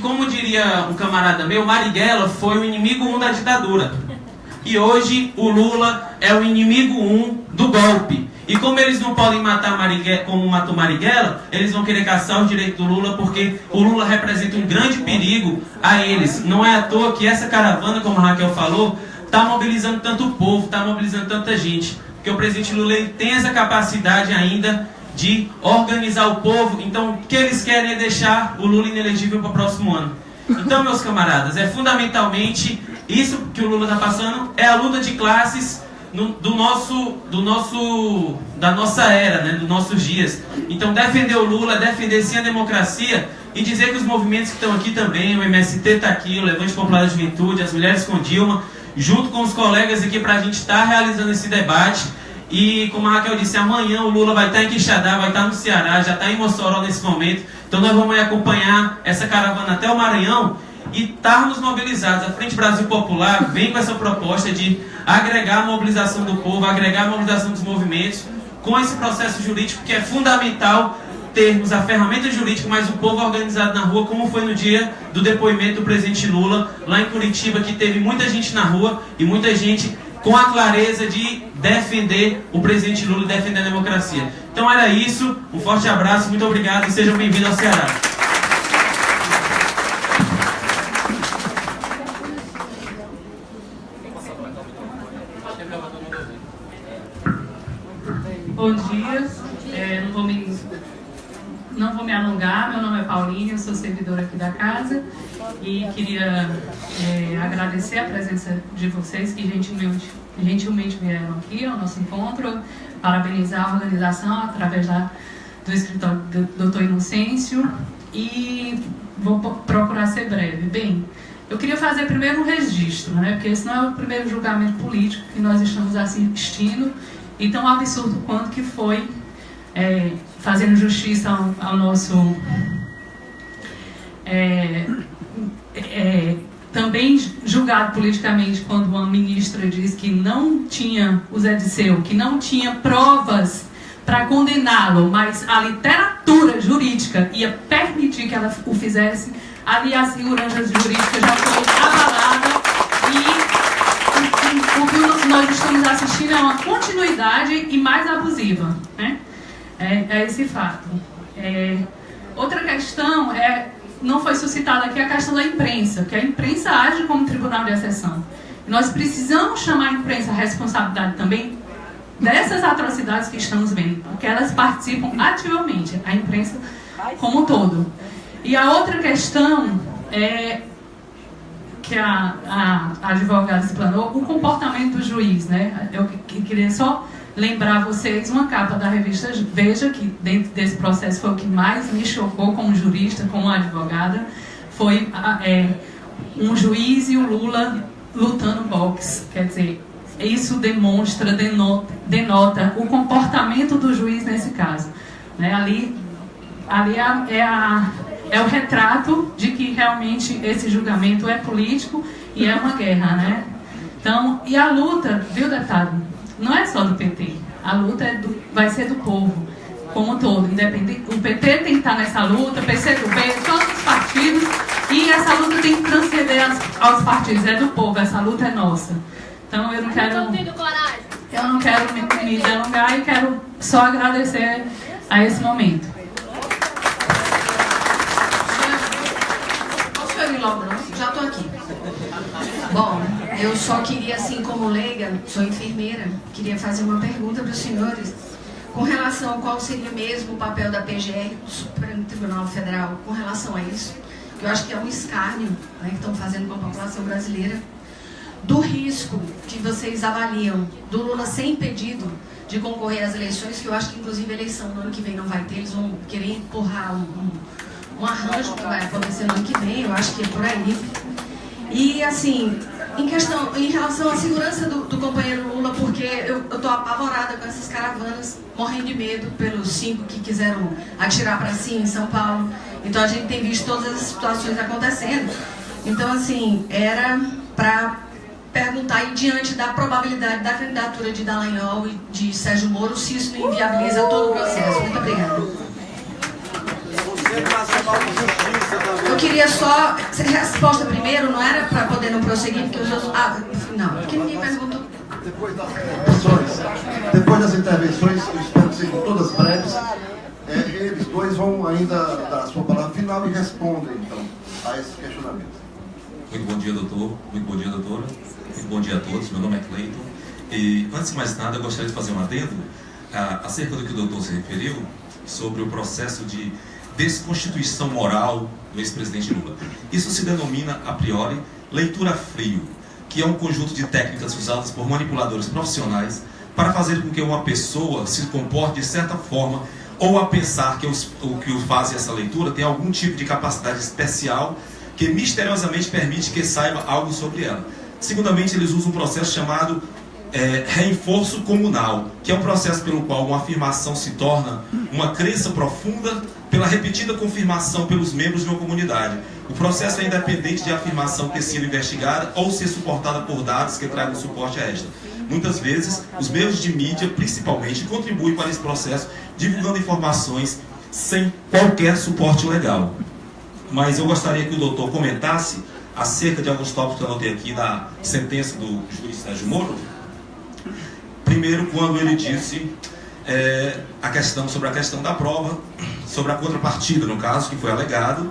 como diria um camarada meu, Marighella foi o inimigo 1 da ditadura. E hoje o Lula é o inimigo 1 do golpe. E como eles não podem matar Marighella como matou Marighella, eles vão querer caçar o direito do Lula, porque o Lula representa um grande perigo a eles. Não é à toa que essa caravana, como a Raquel falou, está mobilizando tanto o povo, está mobilizando tanta gente. Porque o presidente Lula ele tem essa capacidade ainda de organizar o povo. Então o que eles querem é deixar o Lula inelegível para o próximo ano. Então, meus camaradas, é fundamentalmente isso que o Lula está passando, é a luta de classes da nossa era, né, dos nossos dias. Então, defender o Lula, defender sim a democracia e dizer que os movimentos que estão aqui também, o MST está aqui, o Levante Popular da Juventude, as Mulheres com Dilma, junto com os colegas aqui para a gente estar realizando esse debate. E como a Raquel disse, amanhã o Lula vai estar em Quixadá, vai estar no Ceará, já está em Mossoró nesse momento. Então nós vamos acompanhar essa caravana até o Maranhão e estarmos mobilizados. A Frente Brasil Popular vem com essa proposta de agregar a mobilização do povo, agregar a mobilização dos movimentos com esse processo jurídico que é fundamental termos a ferramenta jurídica, mas o povo organizado na rua, como foi no dia do depoimento do presidente Lula, lá em Curitiba, que teve muita gente na rua e muita gente com a clareza de defender o presidente Lula e defender a democracia. Então era isso, um forte abraço, muito obrigado e sejam bem-vindos ao Ceará. Bom dia, não vou me alongar, meu nome é Paulinha, eu sou servidora aqui da casa e queria agradecer a presença de vocês que gentilmente vieram aqui ao nosso encontro, parabenizar a organização através do escritório do Dr. Inocêncio e vou procurar ser breve. Bem, eu queria fazer primeiro um registro, né, porque esse não é o primeiro julgamento político que nós estamos assistindo, e tão absurdo quanto que foi fazendo justiça ao nosso também julgado politicamente quando uma ministra diz que não tinha, o Zé Disseu, que não tinha provas para condená-lo, mas a literatura jurídica ia permitir que ela o fizesse. Ali a segurança jurídica já foi abalada e o que nós estamos assistindo é uma continuidade e mais abusiva, né? É esse fato. Outra questão não foi suscitada aqui, a questão da imprensa, que a imprensa age como tribunal de exceção. E nós precisamos chamar a imprensa à responsabilidade também dessas atrocidades que estamos vendo, porque elas participam ativamente, a imprensa como um todo. E a outra questão que a advogada explanou, o comportamento do juiz, né? Eu queria só lembrar vocês uma capa da revista Veja, que dentro desse processo foi o que mais me chocou como jurista, como advogada, foi um juiz e o Lula lutando boxe. Quer dizer, isso demonstra, denota o comportamento do juiz nesse caso, né? Ali é o retrato de que realmente esse julgamento é político e é uma guerra, né? Então, e a luta, viu, deputado? Não é só do PT. A luta vai ser do povo, como um todo. Independente, o PT tem que estar nessa luta, o PCdoB, todos os partidos, e essa luta tem que transcender aos partidos. É do povo, essa luta é nossa. Então, eu não quero me delongar e quero só agradecer a esse momento. Já estou aqui. Bom, eu só queria, assim como leiga, sou enfermeira, queria fazer uma pergunta para os senhores com relação a qual seria mesmo o papel da PGR do Supremo Tribunal Federal com relação a isso, que eu acho que é um escárnio, né, que estão fazendo com a população brasileira, do risco que vocês avaliam do Lula ser impedido de concorrer às eleições, que eu acho que inclusive a eleição no ano que vem não vai ter, eles vão querer empurrar um arranjo que vai acontecer no ano que vem, eu acho que é por aí. E assim, em relação à segurança do companheiro Lula, porque eu estou apavorada com essas caravanas, morrendo de medo pelos 5 que quiseram atirar para cima em São Paulo. Então a gente tem visto todas as situações acontecendo. Então assim, era para perguntar aí, diante da probabilidade da candidatura de Dallagnol e de Sérgio Moro, se isso não inviabiliza todo o processo. Muito obrigada. Eu queria só resposta primeiro, não era para poder não prosseguir, porque os outros... não, porque ninguém perguntou. Depois das intervenções, eu espero que sejam todas breves, eles dois vão ainda dar a sua palavra final e respondem, então, a esses questionamentos. Muito bom dia, doutor. Muito bom dia, doutora. Muito bom dia a todos. Meu nome é Cleiton. E, antes de mais nada, eu gostaria de fazer um adendo acerca do que o doutor se referiu sobre o processo de desconstituição moral do ex-presidente Lula. Isso se denomina, a priori, leitura frio, que é um conjunto de técnicas usadas por manipuladores profissionais para fazer com que uma pessoa se comporte de certa forma, ou a pensar que o que faz essa leitura tem algum tipo de capacidade especial que misteriosamente permite que saiba algo sobre ela. Segundamente, eles usam um processo chamado reforço comunal, que é um processo pelo qual uma afirmação se torna uma crença profunda pela repetida confirmação pelos membros de uma comunidade. O processo é independente de afirmação ter sido investigada ou ser suportada por dados que tragam suporte a esta. Muitas vezes, os meios de mídia, principalmente, contribuem para esse processo, divulgando informações sem qualquer suporte legal. Mas eu gostaria que o doutor comentasse acerca de alguns tópicos que eu anotei aqui da sentença do juiz Sérgio Moro. Primeiro, quando ele disse sobre a questão da prova, sobre a contrapartida, no caso, que foi alegado,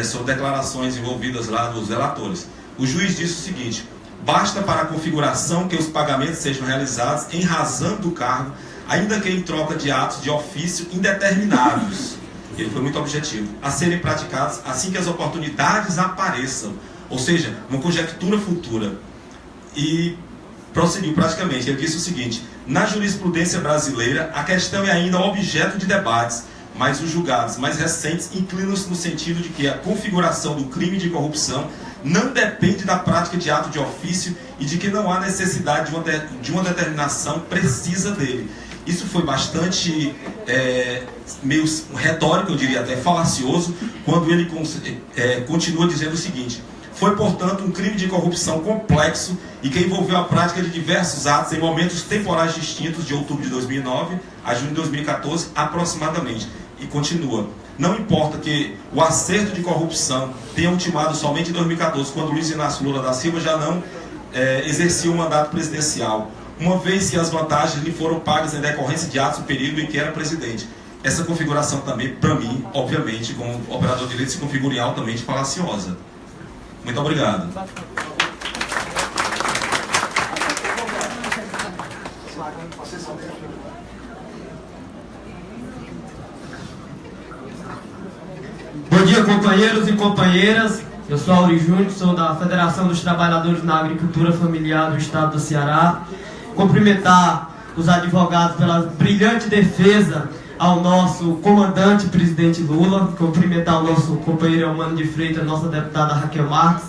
sobre declarações envolvidas lá dos relatores. O juiz disse o seguinte: basta para a configuração que os pagamentos sejam realizados em razão do cargo, ainda que em troca de atos de ofício indeterminados. Ele foi muito objetivo. A serem praticados assim que as oportunidades apareçam. Ou seja, uma conjectura futura. E prosseguiu praticamente. Ele disse o seguinte: na jurisprudência brasileira, a questão é ainda objeto de debates, mas os julgados mais recentes inclinam-se no sentido de que a configuração do crime de corrupção não depende da prática de ato de ofício e de que não há necessidade de uma determinação precisa dele. Isso foi bastante meio retórico, eu diria até falacioso, quando ele continua dizendo o seguinte: foi, portanto, um crime de corrupção complexo e que envolveu a prática de diversos atos em momentos temporais distintos, de outubro de 2009 a junho de 2014, aproximadamente. E continua: não importa que o acerto de corrupção tenha ultimado somente em 2014, quando Luiz Inácio Lula da Silva já não exercia o mandato presidencial, uma vez que as vantagens lhe foram pagas em decorrência de atos no período em que era presidente. Essa configuração também, para mim, obviamente, como operador de direito, se configura altamente falaciosa. Muito obrigado. Bom dia, companheiros e companheiras. Eu sou Auri Júnior, sou da Federação dos Trabalhadores na Agricultura Familiar do Estado do Ceará. Cumprimentar os advogados pela brilhante defesa ao nosso comandante presidente Lula, cumprimentar o nosso companheiro Elmano de Freitas, nossa deputada Raquel Marques.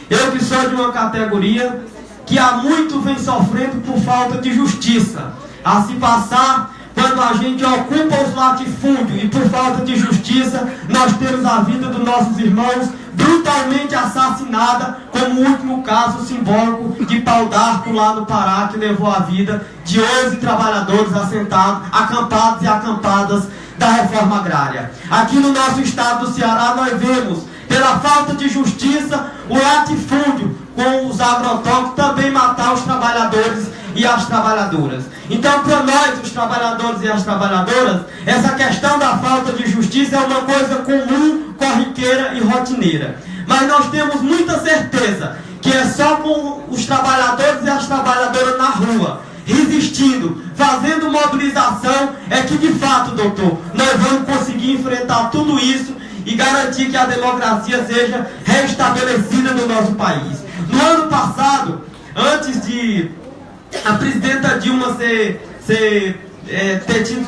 Eu que sou de uma categoria que há muito vem sofrendo por falta de justiça. A se passar, quando a gente ocupa os latifúndios e por falta de justiça, nós temos a vida dos nossos irmãos brutalmente assassinada, como o último caso simbólico de Pau d'Arco lá no Pará, que levou a vida de 11 trabalhadores assentados, acampados e acampadas da reforma agrária. Aqui no nosso estado do Ceará nós vemos, pela falta de justiça, o latifúndio com os agrotóxicos também matar os trabalhadores e as trabalhadoras. Então, para nós, os trabalhadores e as trabalhadoras, essa questão da falta de justiça é uma coisa comum, corriqueira e rotineira. Mas nós temos muita certeza que é só com os trabalhadores e as trabalhadoras na rua, resistindo, fazendo mobilização, é que de fato, doutor, nós vamos conseguir enfrentar tudo isso e garantir que a democracia seja restabelecida no nosso país. No ano passado, antes de a presidenta Dilma ter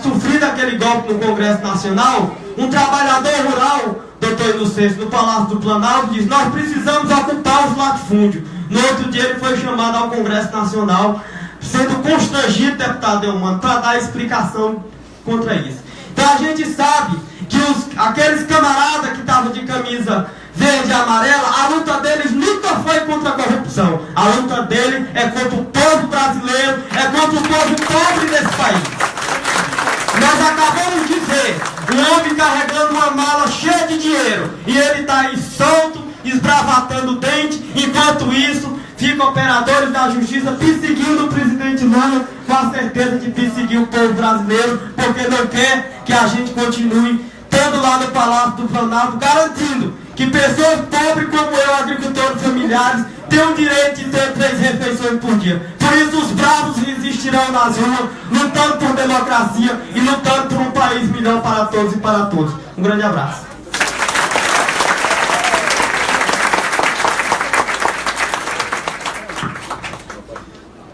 sofrido aquele golpe no Congresso Nacional, um trabalhador rural, doutor Inocêncio, no Palácio do Planalto, disse: nós precisamos ocupar os latifúndios. No outro dia ele foi chamado ao Congresso Nacional, sendo constrangido, deputado Elmano, para dar explicação contra isso. Então a gente sabe que aqueles camaradas que estavam de camisa verde e amarela, a luta deles nunca foi contra a corrupção. A luta dele é contra o povo brasileiro, é contra o povo pobre desse país. Nós acabamos de ver um homem carregando uma mala cheia de dinheiro e ele está aí solto, esbravatando o dente, enquanto isso ficam operadores da justiça perseguindo o presidente Lula, com a certeza de perseguir o povo brasileiro, porque não quer que a gente continue estando lá no Palácio do Planalto, garantindo que pessoas pobres como eu, agricultores familiares, têm o direito de ter 3 refeições por dia. Por isso os bravos resistirão nas ruas, lutando por democracia e lutando por um país melhor para todos e para todos. Um grande abraço.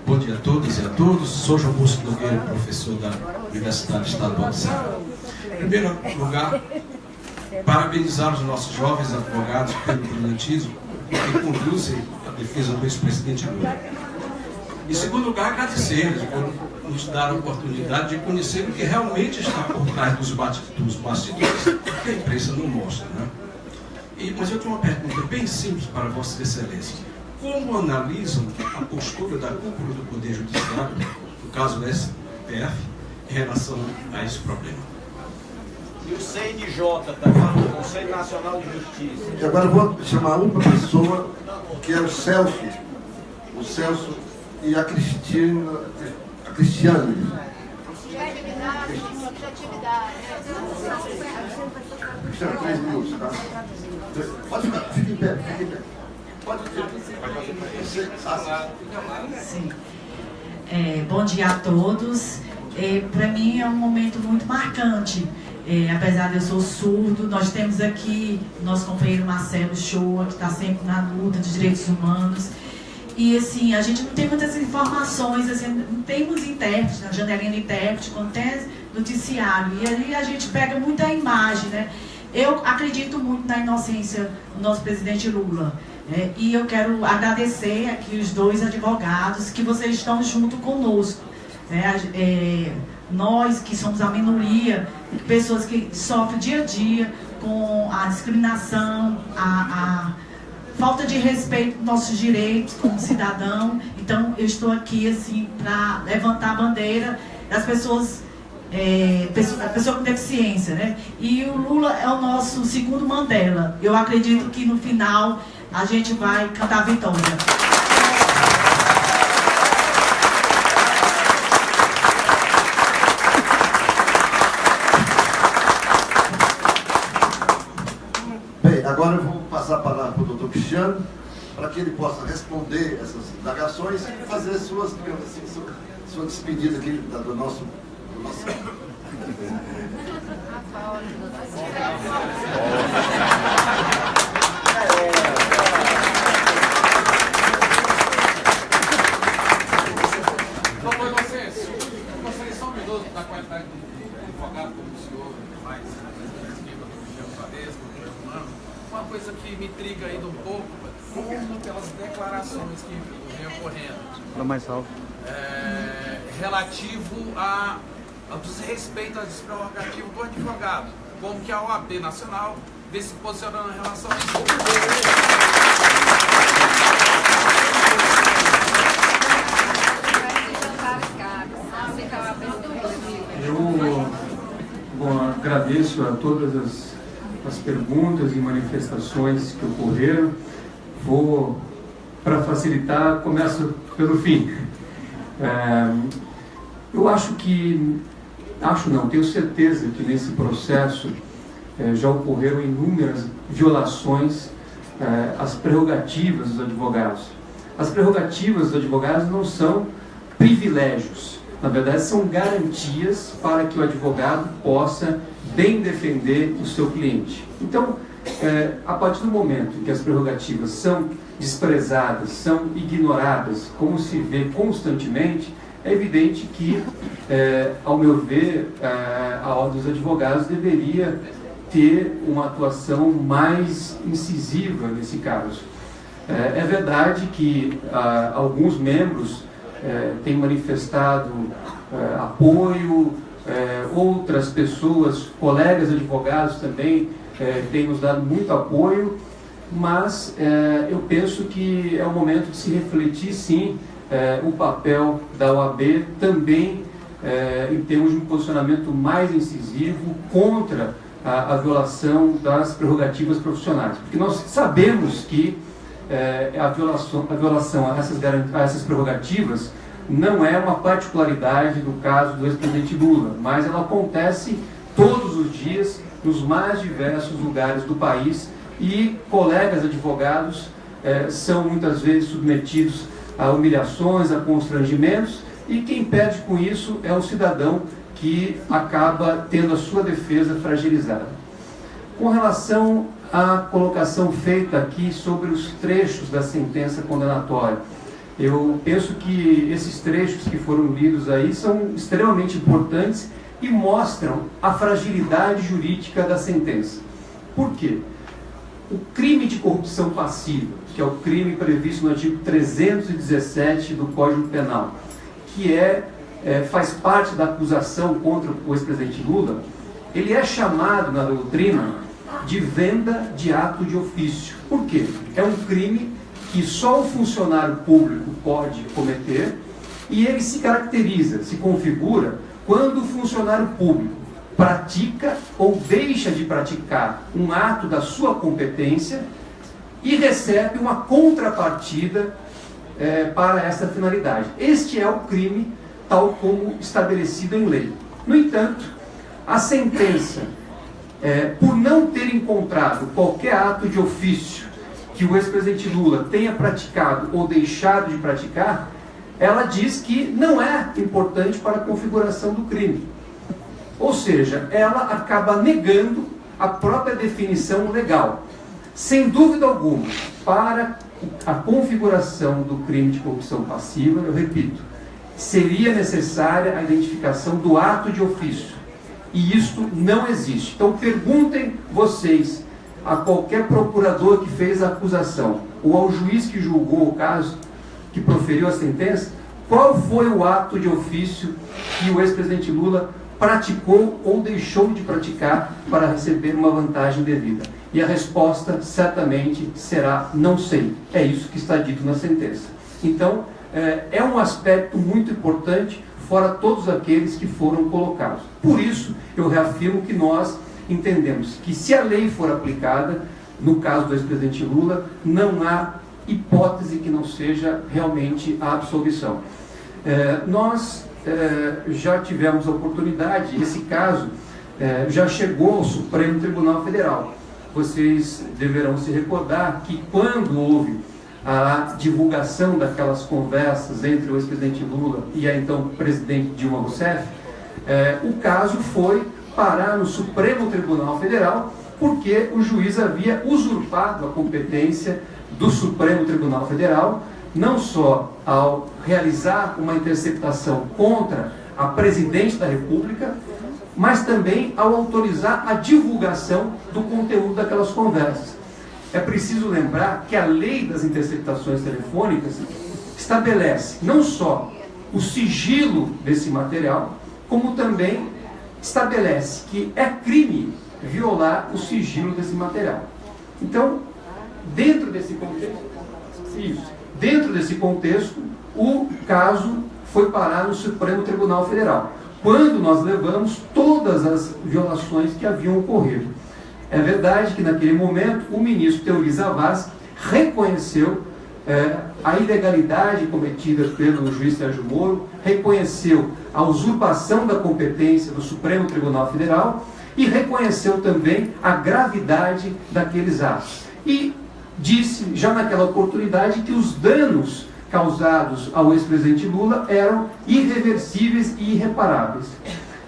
Bom dia a todas e a todos. Sou João Bosco Nogueira, professor da Universidade Estadual do Ceará. Em primeiro lugar, parabenizar os nossos jovens advogados pelo brilhantismo que conduzem a defesa do ex-presidente Lula. Em segundo lugar, agradecer-lhes por nos dar a oportunidade de conhecer o que realmente está por trás dos bastidores, que a imprensa não mostra, né? Mas eu tenho uma pergunta bem simples para Vossa Excelência. Como analisam a postura da cúpula do Poder Judiciário, no caso do STF, em relação a esse problema? E o CNJ, tá falando, Conselho Nacional de Justiça. E agora eu vou chamar uma pessoa, que é o Celso e a Cristiane. Cristiane, 3 minutos, tá? Pode ficar, fique em pé, fique em pé. Pode Sim. Bom dia a todos. Para mim é um momento muito marcante. Apesar de eu ser surdo, nós temos aqui nosso companheiro Marcelo Shoa, que está sempre na luta de direitos humanos. E assim, a gente não tem muitas informações, assim, não temos intérprete, na janelinha de intérprete, quando tem noticiário. E ali a gente pega muita imagem, né? Eu acredito muito na inocência do nosso presidente Lula. E eu quero agradecer aqui os dois advogados que vocês estão junto conosco. Nós que somos a minoria, pessoas que sofrem dia a dia com a discriminação, a falta de respeito dos nossos direitos como cidadão. Então eu estou aqui assim para levantar a bandeira das pessoas, a pessoa com deficiência, né? E o Lula é o nosso segundo Mandela. Eu acredito que no final a gente vai cantar a vitória. Agora eu vou passar a palavra para o doutor Cristiano, para que ele possa responder essas indagações e fazer suas, digamos assim, sua despedida aqui do nosso... Doutor Inocêncio, eu gostaria só um minuto da qualidade do advogado como o senhor faz uma coisa que me intriga ainda um pouco, como pelas declarações que vem ocorrendo. Mais alto. Relativo ao desrespeito à prerrogativa do advogado, como que a OAB Nacional vem se posicionando em relação a isso. Eu agradeço a todas as perguntas e manifestações que ocorreram. Vou, para facilitar, começo pelo fim. Eu tenho certeza que nesse processo já ocorreram inúmeras violações às prerrogativas dos advogados. As prerrogativas dos advogados não são privilégios, na verdade são garantias para que o advogado possa bem defender o seu cliente. Então, a partir do momento em que as prerrogativas são desprezadas, são ignoradas, como se vê constantemente, é evidente que, ao meu ver, a Ordem dos Advogados deveria ter uma atuação mais incisiva nesse caso. É verdade que alguns membros têm manifestado apoio, outras pessoas, colegas advogados também, têm nos dado muito apoio, mas eu penso que é o momento de se refletir, sim, o papel da OAB também em termos de um posicionamento mais incisivo contra a violação das prerrogativas profissionais. Porque nós sabemos que a violação a essas prerrogativas não é uma particularidade do caso do ex-presidente Lula, mas ela acontece todos os dias nos mais diversos lugares do país e colegas advogados são muitas vezes submetidos a humilhações, a constrangimentos, e quem perde com isso é o cidadão que acaba tendo a sua defesa fragilizada. Com relação à colocação feita aqui sobre os trechos da sentença condenatória, eu penso que esses trechos que foram lidos aí são extremamente importantes e mostram a fragilidade jurídica da sentença. Por quê? O crime de corrupção passiva, que é o crime previsto no artigo 317 do Código Penal, que faz parte da acusação contra o ex-presidente Lula, ele é chamado na doutrina de venda de ato de ofício. Por quê? É um crime que só o funcionário público pode cometer e ele se caracteriza, se configura, quando o funcionário público pratica ou deixa de praticar um ato da sua competência e recebe uma contrapartida para essa finalidade. Este é o crime tal como estabelecido em lei. No entanto, a sentença, por não ter encontrado qualquer ato de ofício que o ex-presidente Lula tenha praticado ou deixado de praticar, ela diz que não é importante para a configuração do crime. Ou seja, ela acaba negando a própria definição legal. Sem dúvida alguma, para a configuração do crime de corrupção passiva, eu repito, seria necessária a identificação do ato de ofício. E isto não existe. Então perguntem vocês a qualquer procurador que fez a acusação, ou ao juiz que julgou o caso, que proferiu a sentença, qual foi o ato de ofício que o ex-presidente Lula praticou ou deixou de praticar para receber uma vantagem devida. E a resposta certamente será não sei. É isso que está dito na sentença. Então, é um aspecto muito importante, fora todos aqueles que foram colocados. Por isso, eu reafirmo que nós entendemos que se a lei for aplicada, no caso do ex-presidente Lula, não há hipótese que não seja realmente a absolvição. Nós já tivemos a oportunidade, esse caso já chegou ao Supremo Tribunal Federal. Vocês deverão se recordar que quando houve a divulgação daquelas conversas entre o ex-presidente Lula e a então presidente Dilma Rousseff, o caso foi parar no Supremo Tribunal Federal porque o juiz havia usurpado a competência do Supremo Tribunal Federal, não só ao realizar uma interceptação contra a presidente da República, mas também ao autorizar a divulgação do conteúdo daquelas conversas. É preciso lembrar que a lei das interceptações telefônicas estabelece não só o sigilo desse material, como também estabelece que é crime violar o sigilo desse material. Então, dentro desse contexto, o caso foi parar no Supremo Tribunal Federal, quando nós levamos todas as violações que haviam ocorrido. É verdade que naquele momento o ministro Teori Zavascki reconheceu a ilegalidade cometida pelo juiz Sérgio Moro, reconheceu a usurpação da competência do Supremo Tribunal Federal e reconheceu também a gravidade daqueles atos. E disse, já naquela oportunidade, que os danos causados ao ex-presidente Lula eram irreversíveis e irreparáveis.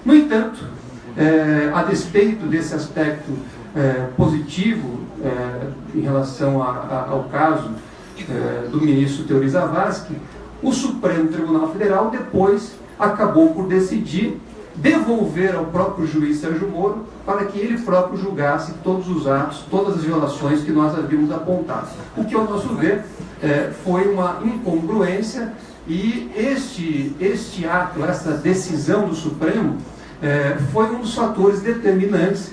No entanto, a despeito desse aspecto positivo em relação ao caso do ministro Teori Zavascki, o Supremo Tribunal Federal depois acabou por decidir devolver ao próprio juiz Sérgio Moro para que ele próprio julgasse todos os atos, todas as violações que nós havíamos apontado. O que, ao nosso ver, foi uma incongruência, e este ato, essa decisão do Supremo, foi um dos fatores determinantes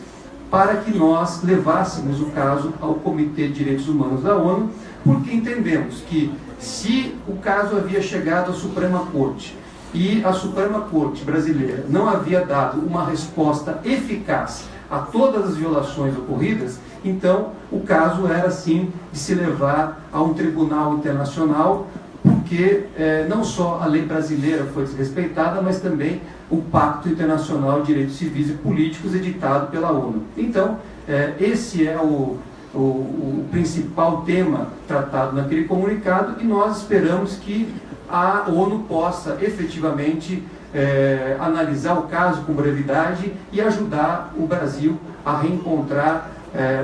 para que nós levássemos o caso ao Comitê de Direitos Humanos da ONU, porque entendemos que se o caso havia chegado à Suprema Corte e a Suprema Corte brasileira não havia dado uma resposta eficaz a todas as violações ocorridas, então o caso era sim de se levar a um tribunal internacional, porque não só a lei brasileira foi desrespeitada, mas também o Pacto Internacional de Direitos Civis e Políticos editado pela ONU. Então, esse é o principal tema tratado naquele comunicado, e nós esperamos que a ONU possa efetivamente analisar o caso com brevidade e ajudar o Brasil a reencontrar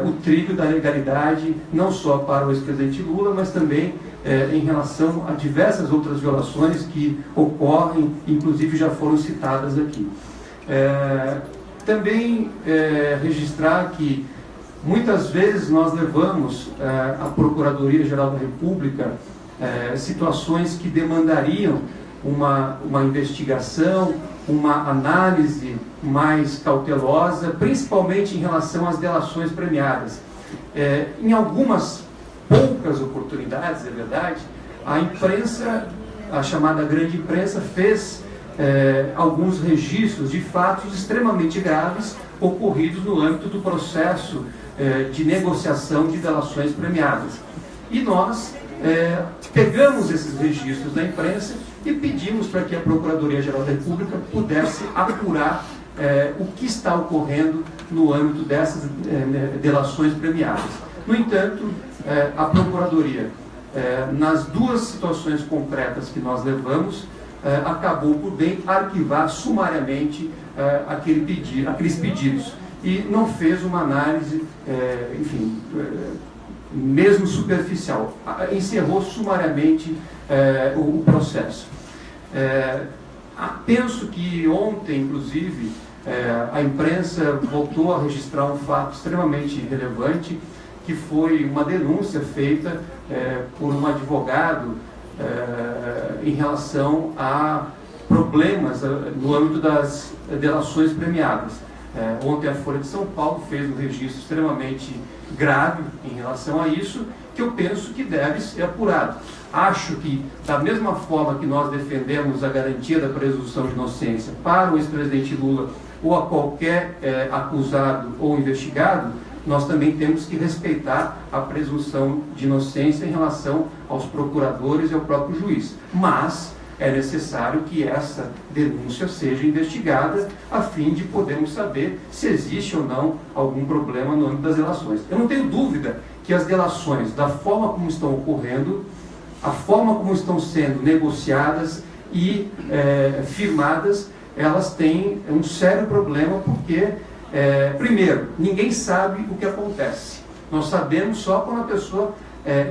o trilho da legalidade, não só para o ex-presidente Lula, mas também em relação a diversas outras violações que ocorrem, inclusive já foram citadas aqui. Também registrar que muitas vezes nós levamos à Procuradoria-Geral da República situações que demandariam uma investigação, uma análise mais cautelosa, principalmente em relação às delações premiadas. Em algumas poucas oportunidades, é verdade, a imprensa, a chamada grande imprensa, fez alguns registros de fatos extremamente graves ocorridos no âmbito do processo de negociação de delações premiadas. E nós pegamos esses registros da imprensa e pedimos para que a Procuradoria-Geral da República pudesse apurar o que está ocorrendo no âmbito dessas delações premiadas. No entanto, a Procuradoria, nas duas situações concretas que nós levamos, acabou por bem arquivar sumariamente aqueles pedidos e não fez uma análise, enfim, mesmo superficial. Encerrou sumariamente o processo. Penso que ontem, inclusive, a imprensa voltou a registrar um fato extremamente relevante, que foi uma denúncia feita por um advogado em relação a problemas no âmbito das delações premiadas. Ontem a Folha de São Paulo fez um registro extremamente grave em relação a isso, que eu penso que deve ser apurado. Acho que, da mesma forma que nós defendemos a garantia da presunção de inocência para o ex-presidente Lula ou a qualquer acusado ou investigado, nós também temos que respeitar a presunção de inocência em relação aos procuradores e ao próprio juiz. Mas é necessário que essa denúncia seja investigada a fim de podermos saber se existe ou não algum problema no âmbito das delações. Eu não tenho dúvida que as delações, da forma como estão ocorrendo, a forma como estão sendo negociadas e firmadas, elas têm um sério problema porque, primeiro, ninguém sabe o que acontece. Nós sabemos só quando a pessoa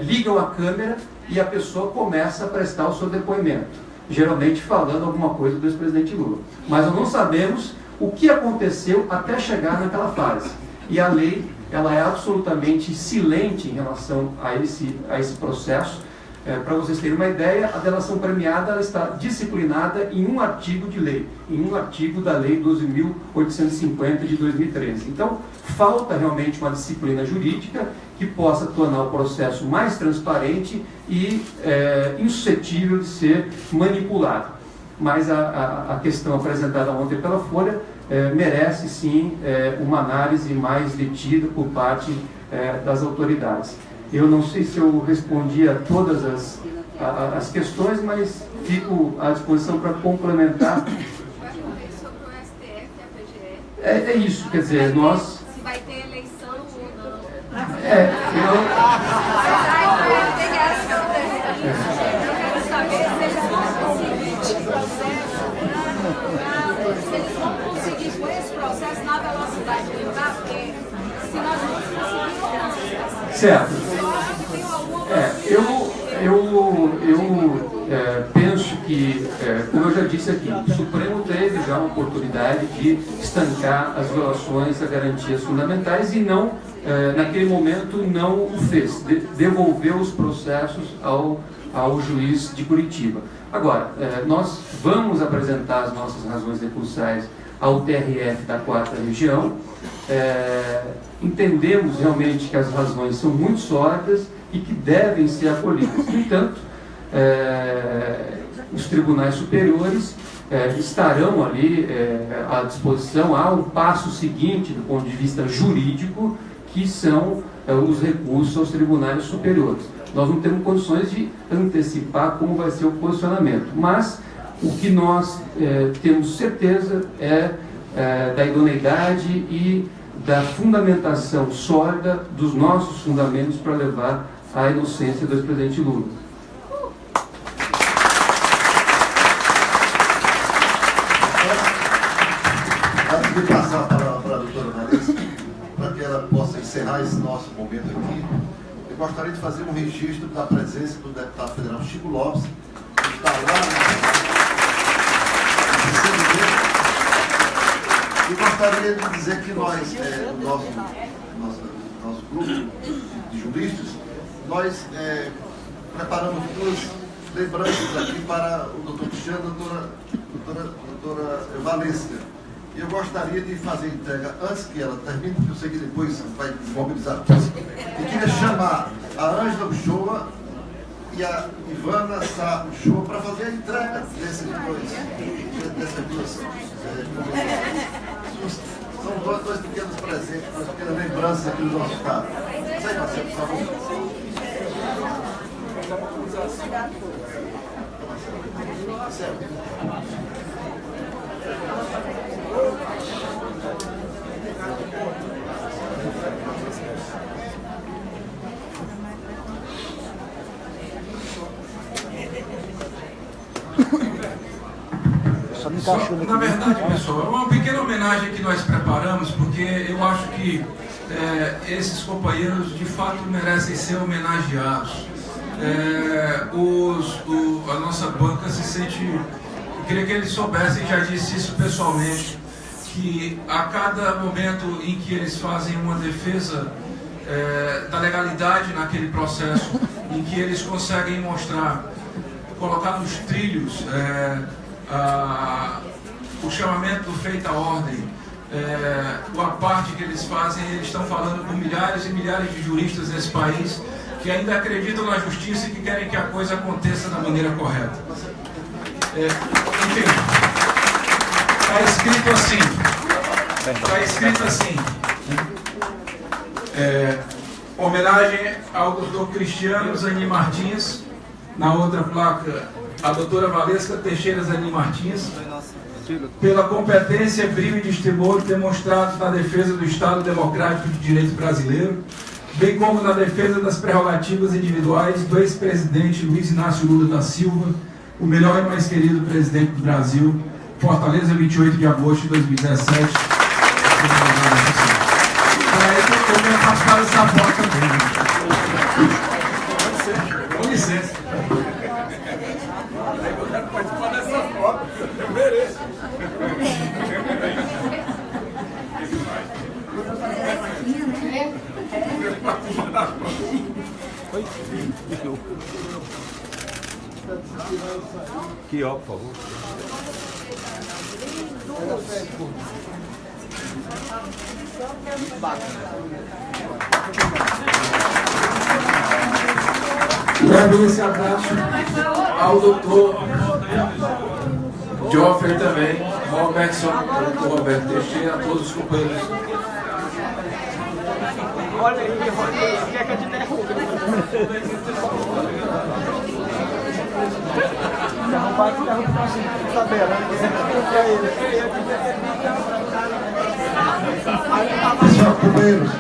liga a câmera e a pessoa começa a prestar o seu depoimento, geralmente falando alguma coisa do ex-presidente Lula. Mas nós não sabemos o que aconteceu até chegar naquela fase. E a lei, ela é absolutamente silente em relação a esse processo. Para vocês terem uma ideia, a delação premiada ela está disciplinada em um artigo de lei, em um artigo da Lei 12.850 de 2013. Então, falta realmente uma disciplina jurídica que possa tornar o processo mais transparente e insuscetível de ser manipulado. Mas a questão apresentada ontem pela Folha merece sim uma análise mais detida por parte das autoridades. Eu não sei se eu respondi a todas as questões, mas fico à disposição para complementar. Sobre o STF e a PGR. É isso, quer dizer, nós... Se vai ter eleição ou não. Eu quero saber se eles vão conseguir com esse processo na velocidade que está, porque se nós não conseguirmos... Certo. Eu penso que, como eu já disse aqui, o Supremo teve já uma oportunidade de estancar as violações a garantias fundamentais e não, naquele momento, não o fez, devolveu os processos ao juiz de Curitiba. Agora, nós vamos apresentar as nossas razões recursais ao TRF da 4ª Região. Entendemos realmente que as razões são muito sólidas e que devem ser acolhidas. No entanto, os tribunais superiores estarão ali à disposição. Há um passo seguinte do ponto de vista jurídico, que são os recursos aos tribunais superiores. Nós não temos condições de antecipar como vai ser o posicionamento, mas o que nós temos certeza da idoneidade e da fundamentação sólida dos nossos fundamentos para levar à inocência do ex-presidente Lula. Antes de passar para a doutora Vanessa, para que ela possa encerrar esse nosso momento aqui, eu gostaria de fazer um registro da presença do deputado federal Chico Lopes, que está lá e gostaria de dizer que nós, nosso grupo de juristas, nós preparamos duas lembranças aqui para o doutor Cristiano e a doutora Valesca. E eu gostaria de fazer a entrega antes que ela termine, porque eu sei que depois vai mobilizar tudo. E queria chamar a Ângela Uchoa e a Ivana Sá Show para fazer a entrega dessas duas são dois pequenos presentes, duas pequenas lembranças aqui do nosso estado. Sai, Marcelo, por favor. Na verdade, pessoal, é uma pequena homenagem que nós preparamos, porque eu acho que esses companheiros de fato merecem ser homenageados. A nossa banca se sente... Eu queria que eles soubessem, já disse isso pessoalmente, que a cada momento em que eles fazem uma defesa da legalidade naquele processo, em que eles conseguem mostrar, colocar nos trilhos o chamamento do feito à ordem, a parte que eles fazem, eles estão falando com milhares e milhares de juristas nesse país que ainda acreditam na justiça e que querem que a coisa aconteça da maneira correta. Enfim, está escrito assim. Está escrito assim. Homenagem ao Dr. Cristiano Zanin Martins. Na outra placa, a doutora Valesca Teixeira Zanin Martins, pela competência, brilho e destemor demonstrados na defesa do Estado Democrático de Direito brasileiro, bem como na defesa das prerrogativas individuais do ex-presidente Luiz Inácio Lula da Silva, o melhor e mais querido presidente do Brasil, Fortaleza, 28 de agosto de 2017. Eu quero participar dessa foto também. Com licença. Eu quero participar dessa foto, eu mereço. Aqui, ó, por favor. Levo esse abraço ao doutor Joffrey também, Robertson, doutor Roberto Teixeira, a todos os companheiros. Olha aí, Roberto, quer que eu te derrube? Derrubar que derruba assim, tabela. Pessoal, companheiros.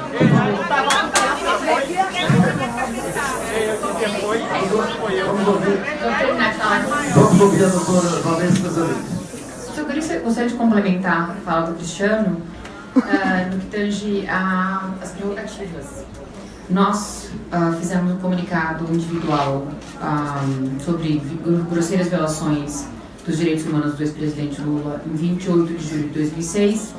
Vamos ouvir a doutora Valesca Zanin. Eu gostaria de complementar a fala do Cristiano no que tange às prerrogativas. Nós fizemos um comunicado individual sobre grosseiras violações dos direitos humanos do ex-presidente Lula em 28 de julho de 2006,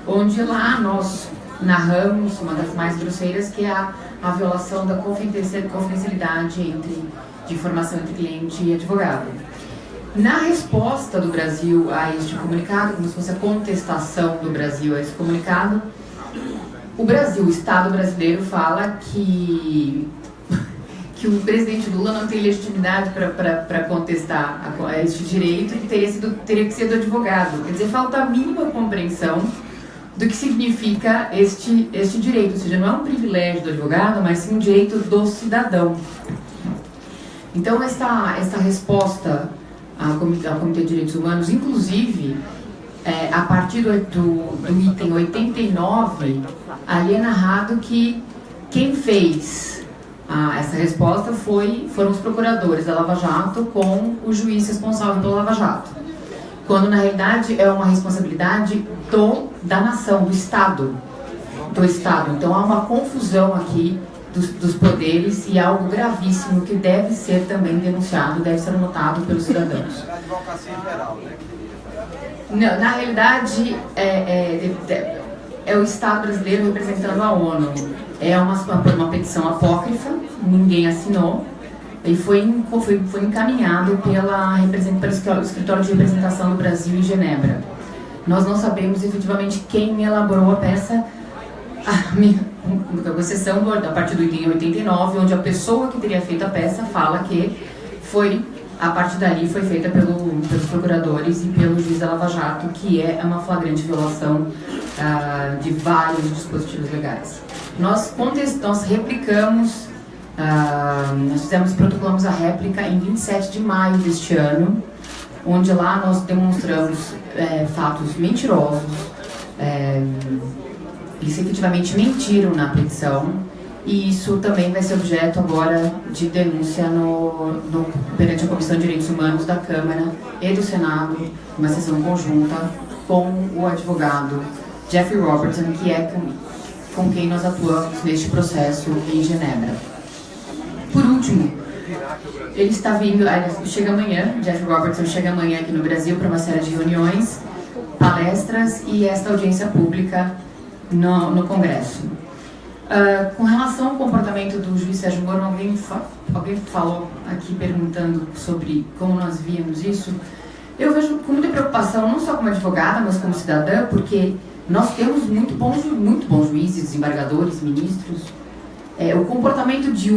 onde lá nós narramos uma das mais grosseiras, que é a violação da confidencialidade de informação entre cliente e advogado. Na resposta do Brasil a este comunicado, como se fosse a contestação do Brasil a esse comunicado, o Estado brasileiro fala que o presidente Lula não tem legitimidade para contestar este direito e que teria que ser do advogado. Quer dizer, falta a mínima compreensão do que significa este direito. Ou seja, não é um privilégio do advogado, mas sim um direito do cidadão. Então, esta resposta ao Comitê de Direitos Humanos, inclusive, a partir do item 89, ali é narrado que quem fez essa resposta foram os procuradores da Lava Jato com o juiz responsável pela Lava Jato. Quando, na realidade, é uma responsabilidade da nação, do Estado. Então, há uma confusão aqui dos poderes e algo gravíssimo que deve ser também denunciado, deve ser anotado pelos cidadãos. A advocacia geral, né? Não, na realidade, é o Estado brasileiro representando a ONU. É uma petição apócrifa, ninguém assinou, e foi encaminhado pelo Escritório de Representação do Brasil em Genebra. Nós não sabemos efetivamente quem elaborou a peça com exceção a partir do item 89, onde a pessoa que teria feito a peça fala que a partir dali foi feita pelos procuradores e pelo juiz da Lava Jato, que é uma flagrante violação de vários dispositivos legais. Nós replicamos, protocolamos a réplica em 27 de maio deste ano, onde lá nós demonstramos fatos mentirosos. Eles efetivamente mentiram na petição, e isso também vai ser objeto agora de denúncia perante a Comissão de Direitos Humanos da Câmara e do Senado, uma sessão conjunta com o advogado Jeffrey Robertson, que é com quem nós atuamos neste processo em Genebra. Por último, ele está vindo, chega amanhã, Jeffrey Robertson chega amanhã aqui no Brasil para uma série de reuniões, palestras e esta audiência pública no Congresso. Com relação ao comportamento do juiz Sérgio Moro, alguém falou aqui perguntando sobre como nós víamos isso. Eu vejo com muita preocupação, não só como advogada, mas como cidadã, porque nós temos muito bons juízes, desembargadores, ministros. O comportamento de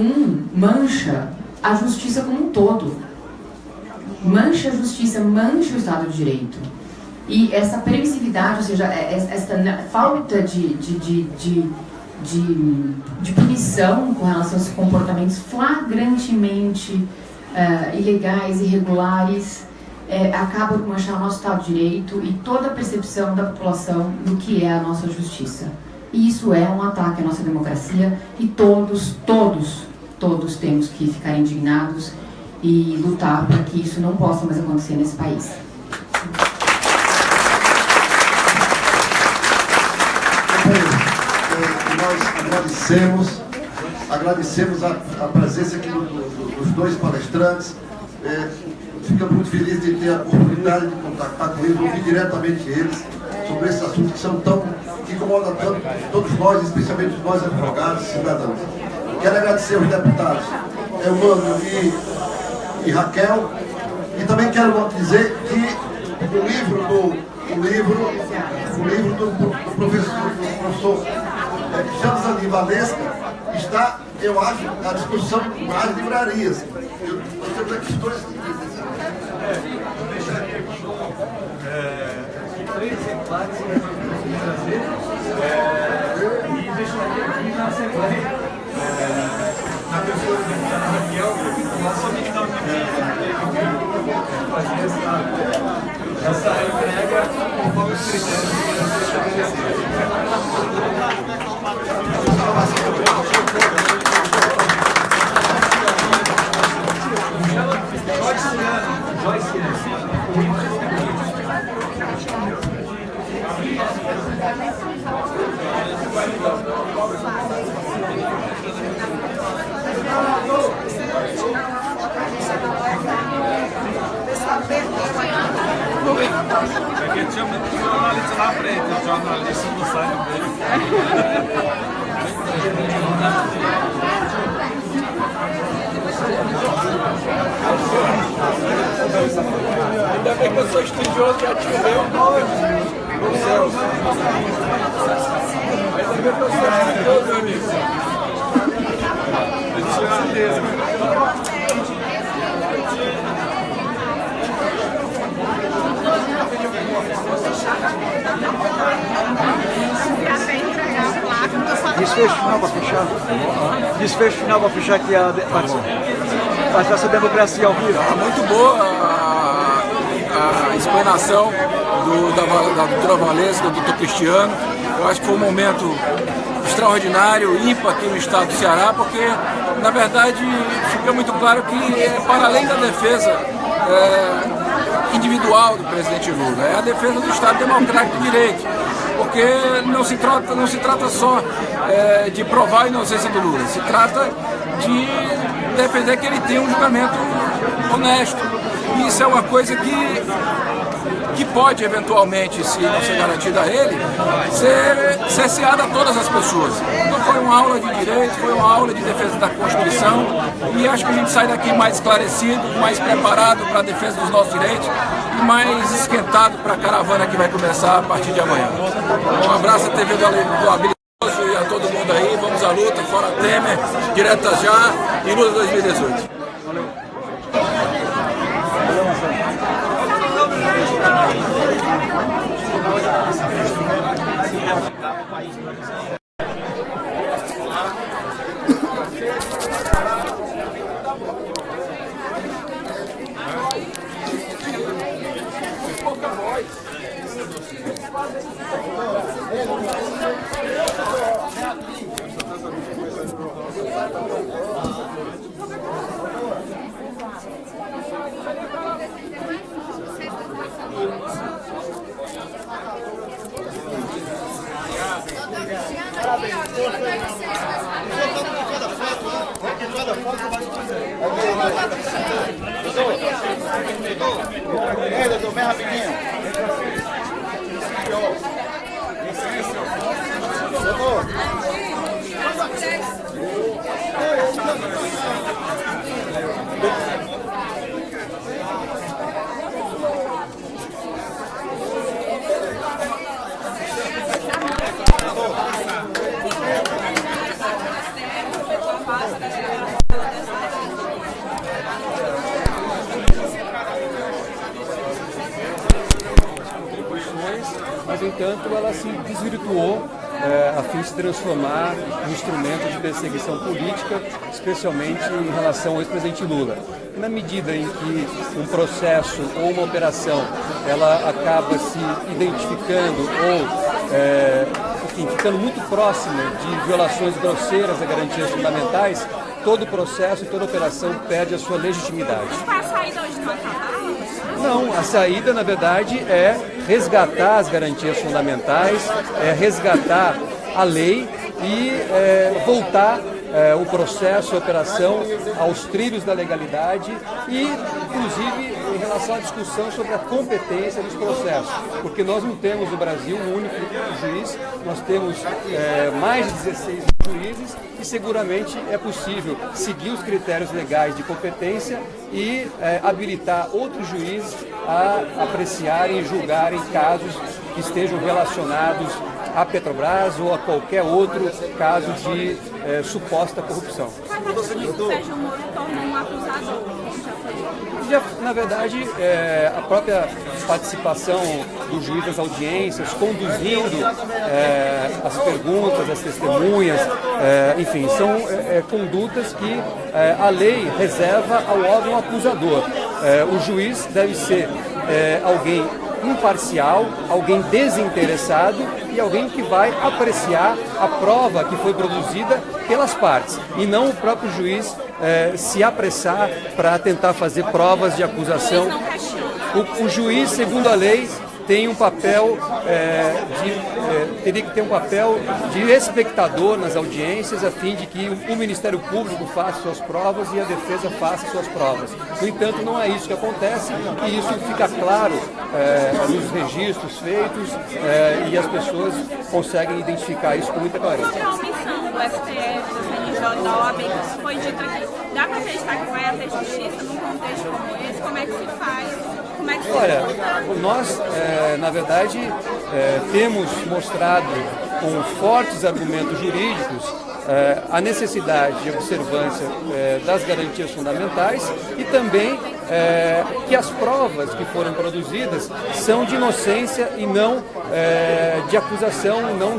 mancha a justiça como um todo. Mancha a justiça, mancha o Estado de Direito. E essa permissividade, ou seja, essa falta de punição com relação a esses comportamentos flagrantemente ilegais, irregulares, acaba por manchar o nosso Estado de Direito e toda a percepção da população do que é a nossa justiça. E isso é um ataque à nossa democracia e todos temos que ficar indignados e lutar para que isso não possa mais acontecer nesse país. Nós agradecemos a presença aqui dos dois palestrantes. Ficamos muito felizes de ter a oportunidade de contactar com eles, ouvir diretamente eles sobre esses assuntos que incomodam tanto todos nós, especialmente nós advogados e cidadãos. Quero agradecer aos deputados Elmano e Raquel, e também quero dizer que o livro do professor Cristiano Zanin Valesca está, eu acho, à disposição nas livrarias. Nós temos aqui dois três exemplares que nós vamos trazer e deixaria aqui na Assembleia na pessoa do deputado Raquel, somente dar fazer essa entrega conforme os critérios que nós estabelecemos. Joyce, Perché c'è un giornalista là frente, il giornalista lo sai ainda bem que eu sou estudioso, já tive o nome no céu. Ainda bem que eu sou estudioso, meu amigo. Eu tinha certeza. Desfecho final para fechar. Desfecho final para fechar aqui a participação da democracia ao vivo. Muito boa a explanação da doutora Valesca, do doutor Cristiano. Eu acho que foi um momento extraordinário, ímpar aqui no estado do Ceará, porque, na verdade, fica muito claro que, para além da defesa individual do presidente Lula, é a defesa do Estado Democrático de Direito, porque não se trata só de provar a inocência do Lula, se trata de defender que ele tenha um julgamento honesto. E isso é uma coisa que pode, eventualmente, se não ser garantida a ele, ser cerceada a todas as pessoas. Então foi uma aula de direito, foi uma aula de defesa da Constituição, e acho que a gente sai daqui mais esclarecido, mais preparado para a defesa dos nossos direitos e mais esquentado para a caravana que vai começar a partir de amanhã. Um abraço à TV do Habilidoso e a agora Temer, direta já, e Lula 2018. Doutor, bem rapidinho. Mas, no entanto, ela se desvirtuou a fim de se transformar em instrumento de perseguição política, especialmente em relação ao ex-presidente Lula. Na medida em que um processo ou uma operação ela acaba se identificando ou, enfim, ficando muito próxima de violações grosseiras a garantias fundamentais, todo o processo e toda operação perde a sua legitimidade. A saída hoje não acabou? Não, a saída, na verdade, é resgatar as garantias fundamentais, é resgatar a lei e voltar o processo, a operação aos trilhos da legalidade e, inclusive, em relação à discussão sobre a competência dos processos, porque nós não temos no Brasil um único juiz, nós temos mais de 16 juízes e seguramente é possível seguir os critérios legais de competência e habilitar outros juízes a apreciarem e julgarem casos que estejam relacionados a Petrobras ou a qualquer outro caso de suposta corrupção. Sérgio Moro tornou um acusador. Na verdade, a própria participação do juiz das audiências, conduzindo as perguntas, as testemunhas, enfim, são condutas que a lei reserva ao órgão acusador. O juiz deve ser alguém imparcial, alguém desinteressado e alguém que vai apreciar a prova que foi produzida pelas partes e não o próprio juiz se apressar para tentar fazer provas de acusação. O juiz, segundo a lei, tem um papel teria que ter um papel de espectador nas audiências a fim de que o Ministério Público faça suas provas e a defesa faça suas provas. No entanto, não é isso que acontece e isso fica claro nos registros feitos e as pessoas conseguem identificar isso com muita clareza. Sobre a omissão do STF, do CNJ, da OAB, que foi dito aqui, dá para acreditar que vai haver justiça num contexto como esse? Como é que se faz? Olha, nós, na verdade, temos mostrado com fortes argumentos jurídicos a necessidade de observância das garantias fundamentais e também que as provas que foram produzidas são de inocência e não de acusação, não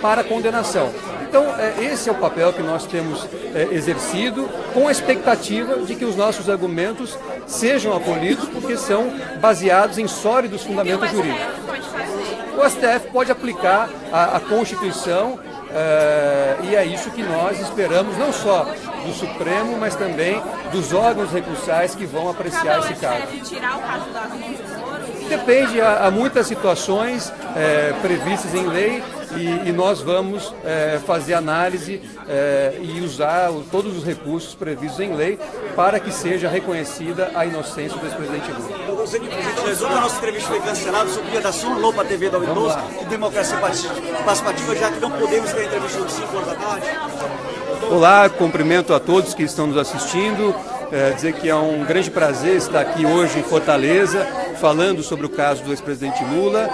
para condenação. Então, esse é o papel que nós temos exercido, com a expectativa de que os nossos argumentos sejam acolhidos, porque são baseados em sólidos fundamentos jurídicos. O STF pode aplicar a Constituição e é isso que nós esperamos, não só do Supremo, mas também dos órgãos recursais que vão apreciar esse caso. Tirar o caso da Moro? Depende, há muitas situações previstas em lei e nós vamos fazer análise e usar todos os recursos previstos em lei para que seja reconhecida a inocência do ex-presidente Lula. Doutor Presidente, resumo a nossa entrevista foi cancelada sobre a da Som Lopa TV da Windows e Democracia Participativa, já que não podemos ter entrevista de 5 horas da tarde. Olá, cumprimento a todos que estão nos assistindo. Dizer que é um grande prazer estar aqui hoje em Fortaleza, falando sobre o caso do ex-presidente Lula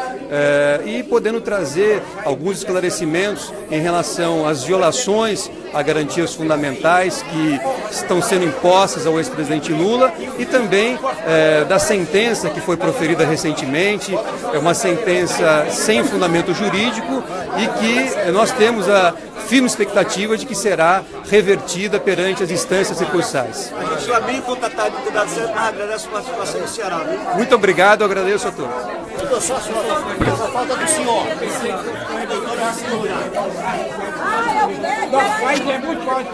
e podendo trazer alguns esclarecimentos em relação às violações a garantias fundamentais que estão sendo impostas ao ex-presidente Lula e também da sentença que foi proferida recentemente, é uma sentença sem fundamento jurídico e que nós temos a firme expectativa de que será revertida perante as instâncias recursais. A gente está bem contatado e dado certo, mas agradece a participação do Ceará. Viu? Muito obrigado, agradeço a todos. Doutor, só a falta do senhor. Mas é muito forte.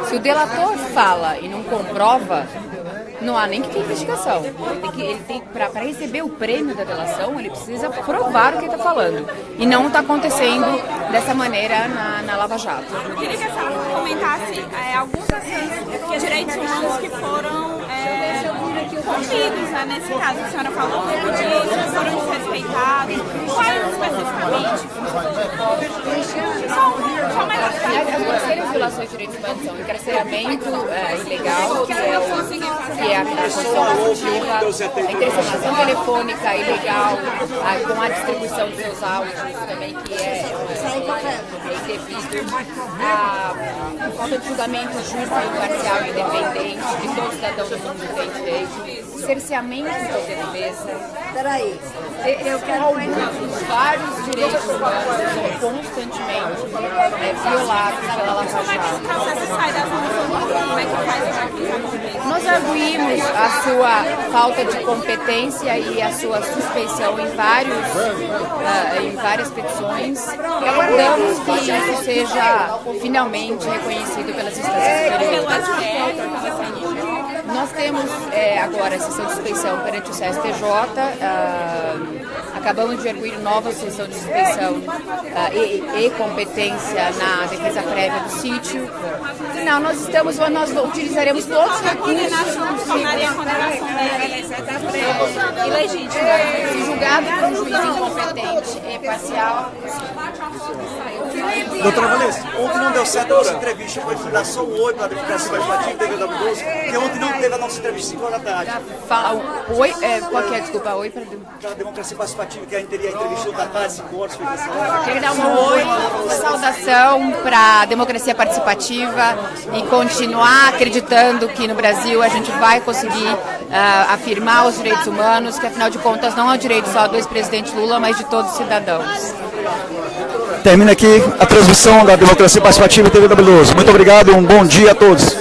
Se o delator fala e não comprova, não há nem que ter investigação. Para receber o prêmio da delação, ele precisa provar o que está falando. E não está acontecendo dessa maneira na Lava Jato. Eu queria que a senhora comentasse alguns direitos humanos que foram rompidos, né, nesse caso. A senhora falou um pouco disso, foram desrespeitados. Quais especificamente? Só mais as terceiras violações de direitos humanos são encarceramento ilegal, que é a condição abusiva, a interceptação telefônica ilegal, com a distribuição dos seus áudios também, que é indevido, a falta de julgamento justo, imparcial e independente de todos os cidadãos do mundo que tem direito, cerceamento da defesa. Peraí, eu quero vários direitos humanos são constantemente violados pela Lava Jato. Nós arguímos a sua falta de competência e a sua suspeição em várias petições e aguardamos que isso seja finalmente reconhecido pelas instâncias superiores. Nós temos agora a sessão de suspeição perante o CSTJ, acabamos de arguir nova sessão de suspeição e competência na defesa prévia do sítio. Não, nós utilizaremos todos os recursos ilegítimos. Se julgado por um juiz incompetente e parcial. Doutora Vanessa, ontem não deu certo a nossa entrevista, pode dar só um oi para a democracia participativa, DW12, porque ontem não teve a nossa entrevista 5 horas da tarde. Oi, qual que é? Desculpa, oi para a democracia participativa, que a gente teria a entrevista da tarde, 5 horas, foi cancelada. Quero dar um oi, uma saudação para a democracia participativa e continuar acreditando que no Brasil a gente vai conseguir afirmar os direitos humanos, que afinal de contas não é o direito só do ex-presidente Lula, mas de todos os cidadãos. Termina aqui a transmissão da Democracia Participativa TV da Veloso. Muito obrigado e um bom dia a todos.